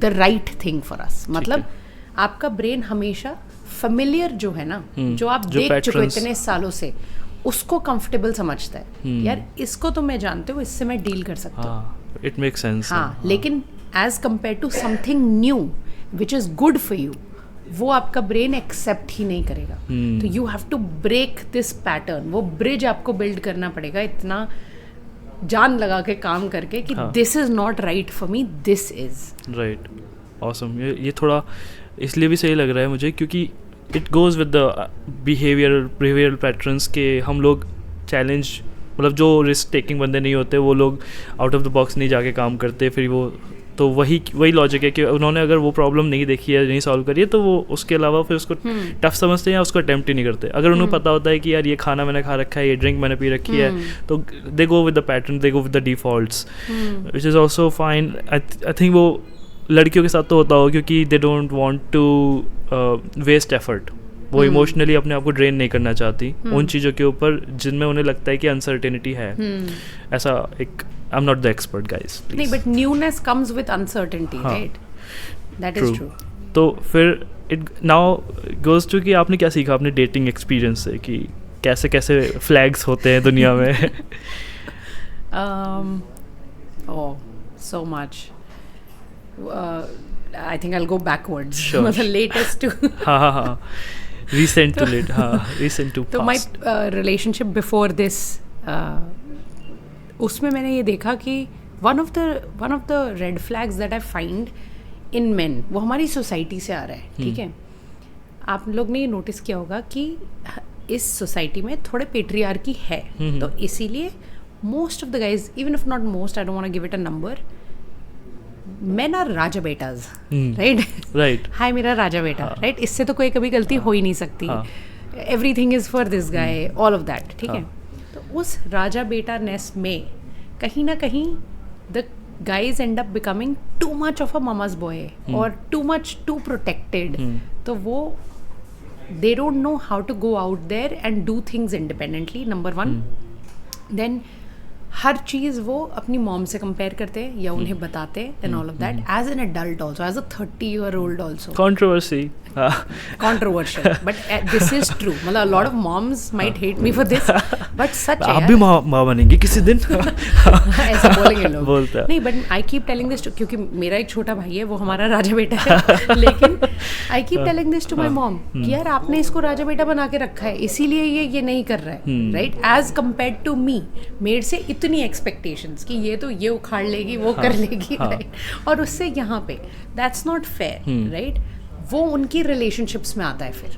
the right thing for us. मतलब आपका brain हमेशा familiar जो है ना, जो आप देख चुके हो इतने सालों से, उसको कंफर्टेबल समझता है. यार इसको तो मैं जानती हूँ, इससे मैं डील कर सकता हूँ. It makes sense. हाँ, लेकिन as compare to something new which is good for you, वो आपका ब्रेन एक्सेप्ट ही नहीं करेगा. तो you have to break this pattern. वो ब्रिज आपको बिल्ड करना पड़ेगा, इतना जान लगा के काम करके कि this is not right for me, this is right. Awesome. ये थोड़ा इसलिए भी सही लग रहा है मुझे क्योंकि it goes with the behavioural patterns के हम लोग चैलेंज, मतलब जो रिस्क टेकिंग बंदे नहीं होते वो लोग आउट ऑफ द बॉक्स नहीं जाके काम करते. फिर वो तो वही लॉजिक है कि उन्होंने अगर वो प्रॉब्लम नहीं देखी है, नहीं सॉल्व करी है, तो वो उसके अलावा फिर उसको टफ समझते हैं या उसको अटेम्प्ट ही नहीं करते. अगर उन्हें पता होता है कि यार ये खाना मैंने खा रखा है, ये ड्रिंक मैंने पी रखी है, तो they go with the pattern, they go with the defaults, which is also fine. I think वो लड़कियों के साथ तो होता हो क्योंकि they don't want to waste effort. वो इमोशनली अपने आप को ड्रेन नहीं करना चाहती उन चीज़ों के ऊपर जिनमें उन्हें लगता है कि अनसर्टेनिटी है. ऐसा एक, I am not the expert guys. नहीं, but newness comes with uncertainty, right? That is true. तो फिर इट नाउ गोज टू कि आपने क्या सीखा अपने डेटिंग एक्सपीरियंस से कि कैसे कैसे फ्लैग्स होते हैं दुनिया में. Oh, so much. I think I'll go backwards. Sure. मतलब latest to हाँ. Recent to late. हाँ. Recent to तो past. my relationship before this, उसमें मैंने ये देखा कि one of the red flags that I find in men, वो हमारी सोसाइटी से आ रहा है. ठीक है, आप लोग ने ये नोटिस किया होगा कि इस सोसाइटी में थोड़े पेट्रियार्की है, तो इसीलिए most of the guys, even if not most, I don't want to give it a number, men are राजा बेटाज, राइट. हाय मेरा राजा बेटा, राइट. इससे तो कोई कभी गलती हो ही नहीं सकती. Everything is for this guy, all of that. ठीक है, तो उस राजा बेटा नेस में कहीं ना कहीं the guys end up becoming too much of a mama's boy or too protected. तो वो they don't know how to go out there and do things independently, number one. Then हर चीज़ वो अपनी मॉम से कंपेयर करते हैं या उन्हें बताते हैं and all of that as an adult also, as a 30-year-old also. Controversial, but this is true. मतलब a lot of moms might hate me for this, but सच है. आप भी माँ बनेंगे किसी दिन. ऐसा बोलेंगे लोग. बोलता है. नहीं, but I keep telling this to, क्योंकि मेरा एक छोटा भाई है, वो हमारा राजा बेटा है. लेकिन I keep telling this to my mom कि यार आपने इसको राजा बेटा बना के रखा है, इसीलिए ये नहीं कर रहा है, right? As compared to me, मेरे से इतनी expectations कि ये तो ये उखाड़ लेगी, वो कर लेगी, right? और उससे यहाँ पे that's not fair, right? वो उनकी रिलेशनशिप्स में आता है फिर,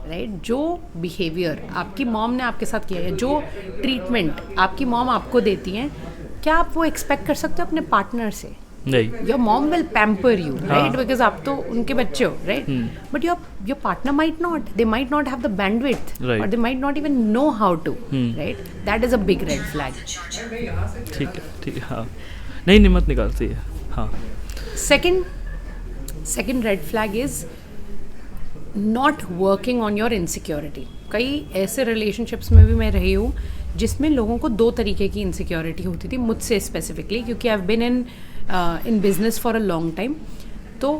राइट. जो बिहेवियर आपकी मॉम ने आपके साथ किया है, जो ट्रीटमेंट आपकी मॉम आपको देती हैं, क्या आप वो एक्सपेक्ट कर सकते हो अपने पार्टनर से? नहीं. Your mom will pamper you, right, because आप तो उनके बच्चे हो, right. But your partner might not, they might not have the bandwidth, और they might not even know how to, right. That is a big red flag. ठीक है. हाँ, नहीं मत निकालती है. हाँ. Second red flag is not working on your insecurity. कई ऐसे relationships में भी मैं रही हूँ जिसमें लोगों को दो तरीके की insecurity होती थी, मुझसे specifically, क्योंकि I've been in business for a long time. तो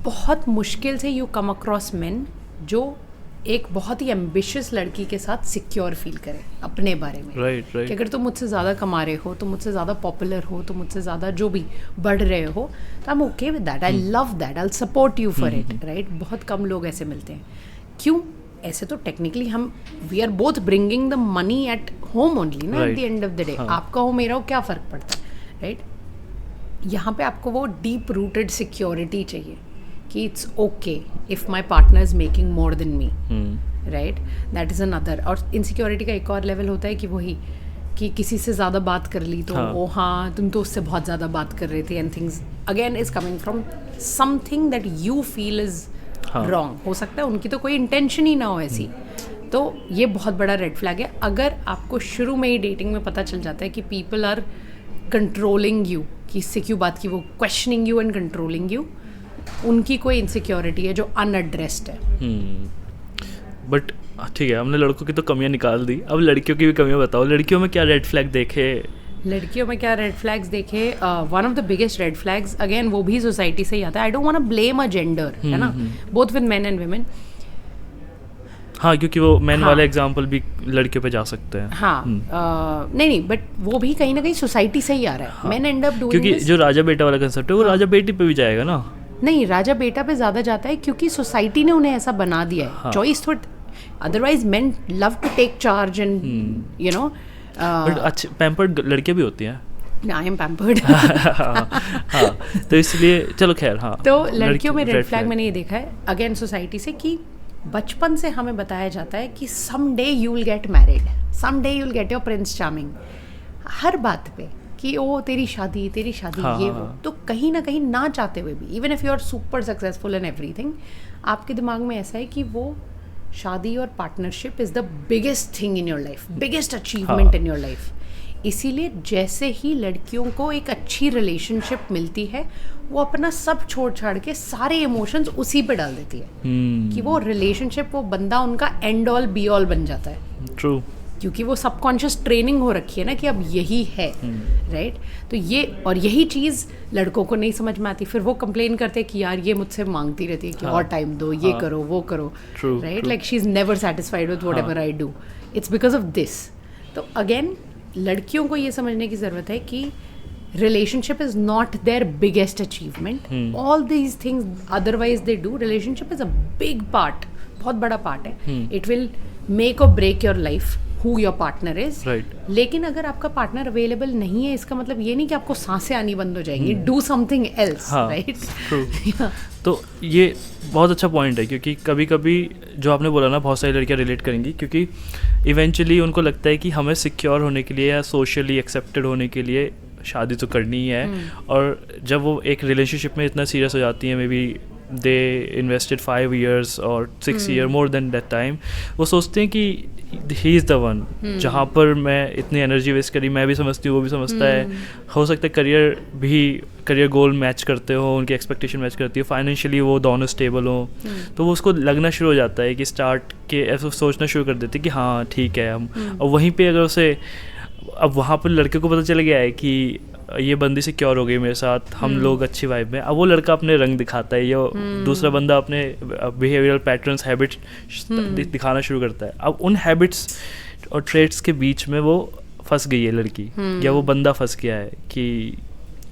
बहुत मुश्किल से you come across men जो एक बहुत ही एम्बिशियस लड़की के साथ सिक्योर फील करे अपने बारे में, राइट कि अगर तुम मुझसे ज़्यादा कमा रहे हो, तुम मुझसे ज़्यादा पॉपुलर हो, तुम मुझसे ज़्यादा जो भी बढ़ रहे हो, तो I am okay with that, I love that, I will support you for it, right. बहुत कम लोग ऐसे मिलते हैं. क्यों? ऐसे तो टेक्निकली हम we are both bringing the money at home only ना, at the end of the day. आपका हो मेरा हो क्या फ़र्क पड़ता है, राइट. यहाँ पे आपको वो डीप रूटेड सिक्योरिटी चाहिए कि it's okay if my partner is making more than me, right. That is another. और इनसिक्योरिटी का एक और लेवल होता है कि वही कि किसी से ज़्यादा बात कर ली तो ओ हाँ तुम तो उससे बहुत ज़्यादा बात कर रहे थे, and things again is coming from something that you feel is wrong. हो सकता है उनकी तो कोई इंटेंशन ही ना हो ऐसी. तो ये बहुत बड़ा रेड फ्लैग है. अगर आपको शुरू में ही डेटिंग में पता चल जाता है कि पीपल आर कंट्रोलिंग यू, कि इससे क्यों बात की, वो questioning you and controlling you, उनकी कोई इनसिक्योरिटी है जो अनएड्रेस्ड है. बट ठीक है, हमने लड़कों की तो कमियां निकाल दी, अब लड़कियों की भी कमियां बताओ. लड़कियों में क्या रेड फ्लैग देखे? लड़कियों में क्या रेड फ्लैग्स देखे? One of the biggest red flags, again वो भी सोसाइटी से ही आता है. I don't want to blame a gender, है ना, both with men and women. हाँ, क्योंकि वो मैन वाला एग्जाम्पल भी लड़कियों पे जा सकते हैं. हाँ, नहीं बट वो भी कहीं ना कहीं सोसाइटी से ही आ रहा है. मैन एंड अप डूइंग, क्योंकि जो राजा बेटा वाला कंसेप्ट है वो राजा बेटी पे भी जाएगा ना. नहीं, राजा बेटा पे ज़्यादा जाता है क्योंकि सोसाइटी ने उन्हें ऐसा बना दिया है. चॉइस थोड़ा, otherwise men love to take charge and you know. But अच्छे पैम्पर्ड लड़कियां भी होती हैं. I am pampered. हाँ, तो इसलिए चलो खैर. हाँ, तो लड़कियों में रेड फ्लैग मैंने ये देखा है अगेन सोसाइटी से कि बचपन से हमें बताया जाता है कि some day you will get married, some day you will get your prince charming, हर बात पे कि ओ तेरी शादी हाँ, ये वो. तो कहीं ना चाहते हुए भी, even if you are super successful in everything, आपके दिमाग में ऐसा है कि वो शादी और partnership is the biggest thing in your life, biggest achievement in your life. इसीलिए जैसे ही लड़कियों को एक अच्छी रिलेशनशिप मिलती है, वो अपना सब छोड़ छाड़ के सारे इमोशंस उसी पे डाल देती है. कि वो रिलेशनशिप, वो बंदा उनका एंड ऑल बी ऑल बन जाता है. ट्रू. क्योंकि वो सबकॉन्शियस ट्रेनिंग हो रखी है ना कि अब यही है, राइट. तो ये और यही चीज़ लड़कों को नहीं समझ में आती. फिर वो कंप्लेन करते हैं कि यार ये मुझसे मांगती रहती है कि और टाइम दो, ये करो वो करो, right. Like she is never satisfied with whatever I do. It's because of this. तो अगेन लड़कियों को ये समझने की ज़रूरत है कि relationship is not their biggest achievement. All these things otherwise they do, relationship is a big part, बहुत बड़ा part है. It will make or break your life, who your partner is. Right. लेकिन अगर आपका पार्टनर अवेलेबल नहीं है, इसका मतलब ये नहीं कि आपको सांसें आनी बंद हो जाएंगी. Do something else, right? True. तो ये बहुत अच्छा पॉइंट है, क्योंकि कभी कभी जो आपने बोला ना, बहुत सारी लड़कियां रिलेट करेंगी, क्योंकि इवेंचुअली उनको लगता है कि हमें सिक्योर होने के लिए या सोशली एक्सेप्टेड होने के लिए शादी तो करनी ही है. और जब वो एक रिलेशनशिप में इतना सीरियस हो जाती है, may be they invested 5 years और 6 years, more than that time, वो सोचते हैं कि ही इज़ द वन. जहाँ पर मैं इतनी एनर्जी वेस्ट करी, मैं भी समझती हूँ, वो भी समझता है. हो सकता है करियर गोल मैच करते हो, उनकी एक्सपेक्टेशन मैच करती है, फाइनेंशियली वो दोनों स्टेबल हो. तो वो उसको लगना शुरू हो जाता है कि स्टार्ट के ऐसा सोचना शुरू कर देते हैं कि हाँ ठीक है हम. और वहीं पे अगर उसे, अब वहाँ पर लड़के को पता चल गया है कि ये बंदी सिक्योर हो गई मेरे साथ, हम लोग अच्छी वाइब में, अब वो लड़का अपने रंग दिखाता है, ये दूसरा बंदा अपने बिहेवियरल पैटर्न्स, हैबिट्स दिखाना शुरू करता है. अब उन हैबिट्स और ट्रेट्स के बीच में वो फंस गई है लड़की, या वो बंदा फंस गया है कि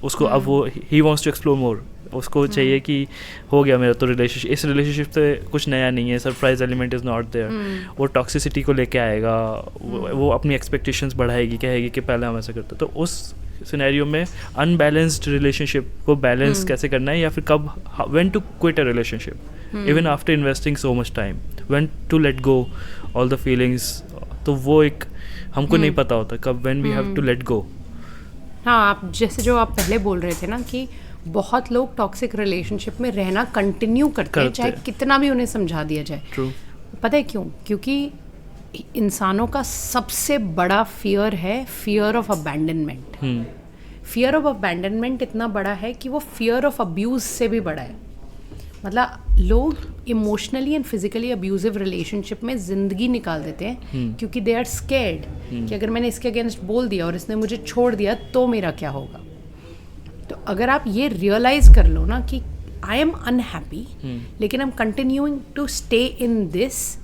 उसको अब वो ही वांट्स टू एक्सप्लोर मोर. उसको चाहिए कि हो गया मेरा तो रिलेशनशिप, इस रिलेशनशिप से कुछ नया नहीं है, surprise element is not there. वो टॉक्सिसिटी को लेके आएगा, वो अपनी एक्सपेक्टेशंस बढ़ाएगी, कहेगी कि पहले हम ऐसा करते. तो उस सिनेरियो में अनबैलेंस्ड रिलेशनशिप को बैलेंस कैसे करना है, या फिर कब, when to quit a relationship even after investing so much time, when to let go all the feelings. तो वो एक हमको नहीं पता होता कब, when we have to let go. हाँ, आप जैसे जो आप पहले बोल रहे थे ना कि बहुत लोग टॉक्सिक रिलेशनशिप में रहना कंटिन्यू करते हैं, चाहे कितना भी उन्हें समझा दिया जाए. True. पता है क्यों? क्योंकि इंसानों का सबसे बड़ा फियर है fear of abandonment. Fear of abandonment इतना बड़ा है कि वो फियर ऑफ अब्यूज़ से भी बड़ा है. मतलब लोग emotionally and physically abusive relationship में ज़िंदगी निकाल देते हैं क्योंकि दे आर स्कैर्ड कि अगर मैंने इसके अगेंस्ट बोल दिया और इसने मुझे छोड़ दिया तो मेरा क्या होगा. तो अगर आप ये रियलाइज़ कर लो ना कि आई एम अनहैप्पी लेकिन I am continuing to stay in this,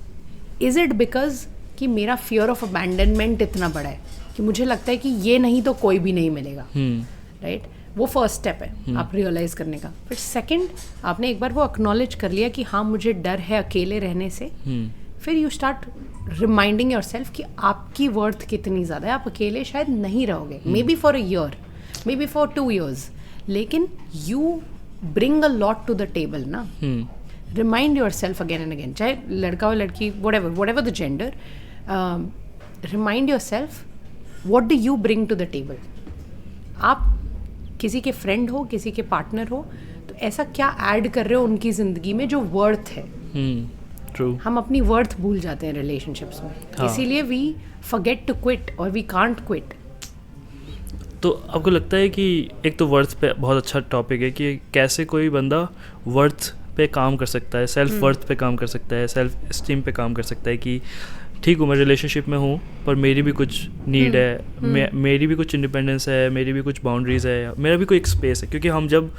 is it because कि मेरा फियर ऑफ अबैंडनमेंट इतना बड़ा है कि मुझे लगता है कि ये नहीं तो कोई भी नहीं मिलेगा, राइट? वो फर्स्ट स्टेप है आप रियलाइज करने का. फिर सेकंड, आपने एक बार वो एक्नॉलेज कर लिया कि हाँ मुझे डर है अकेले रहने से, फिर you start reminding your self कि आपकी वर्थ कितनी ज़्यादा है. आप अकेले शायद नहीं रहोगे, maybe for a year, maybe for 2 years, लेकिन you bring a lot to the table ना. Remind yourself again and again, चाहे लड़का हो लड़की, whatever the gender, remind yourself what do you bring to the table. आप किसी के friend हो, किसी के पार्टनर हो, तो ऐसा क्या ऐड कर रहे हो उनकी ज़िंदगी में जो वर्थ है. ट्रू. हम अपनी वर्थ भूल जाते हैं रिलेशनशिप्स में. हाँ. इसीलिए वी फॉरगेट टू क्विट और वी कांट क्विट. तो आपको लगता है कि एक तो वर्थ पे बहुत अच्छा टॉपिक है कि कैसे कोई बंदा वर्थ पे काम कर सकता है, सेल्फ वर्थ पे काम कर सकता है, सेल्फ स्टीम पे काम कर सकता है कि ठीक हूँ मैं रिलेशनशिप में हूँ पर मेरी भी कुछ नीड है, मेरी भी कुछ इंडिपेंडेंस है, मेरी भी कुछ बाउंड्रीज़ है, मेरा भी कोई एक स्पेस है. क्योंकि हम जब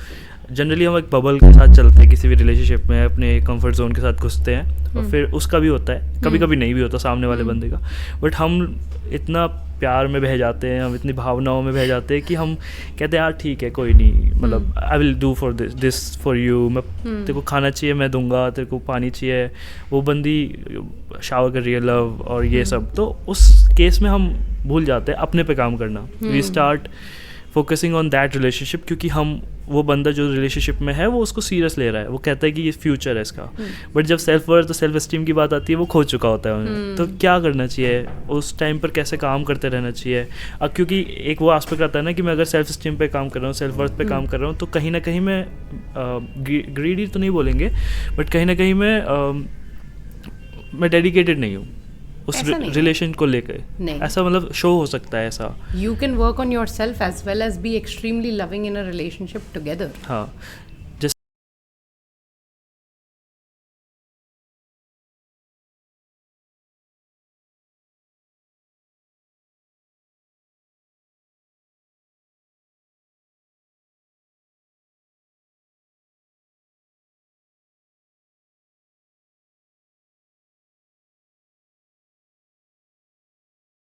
जनरली हम एक बबल के साथ चलते हैं किसी भी रिलेशनशिप में, अपने कंफर्ट जोन के साथ घुसते हैं और फिर उसका भी होता है, कभी कभी नहीं भी होता सामने वाले बंदे का, बट हम इतना प्यार में बह जाते हैं, हम इतनी भावनाओं में बह जाते हैं कि हम कहते हैं यार ठीक है कोई नहीं, मतलब I will do for this for you, मैं तेरे को खाना चाहिए मैं दूंगा, तेरे को पानी चाहिए, वो बंदी शावर कर रही है, लव और ये सब. तो उस केस में हम भूल जाते हैं अपने पे काम करना. We start focusing on that relationship क्योंकि हम वो बंदा जो रिलेशनशिप में है वो उसको सीरियस ले रहा है, वो कहता है कि ये फ्यूचर है इसका. बट जब सेल्फ वर्थ तो सेल्फ एस्टीम की बात आती है वो खो चुका होता है उन्हें. तो क्या करना चाहिए उस टाइम पर, कैसे काम करते रहना चाहिए? अब क्योंकि एक वो एस्पेक्ट आता है ना कि मैं अगर सेल्फ एस्टीम पे काम कर रहा हूँ, सेल्फ वर्थ पे काम कर रहा हूँ, तो कहीं ना कहीं मैं ग्रीडी तो नहीं बोलेंगे बट कहीं ना कहीं मैं डेडिकेटेड नहीं हूँ उस रिलेशन को लेकर. ऐसा मतलब शो हो सकता है ऐसा. You can work on yourself as well as be extremely loving in a relationship together. हाँ,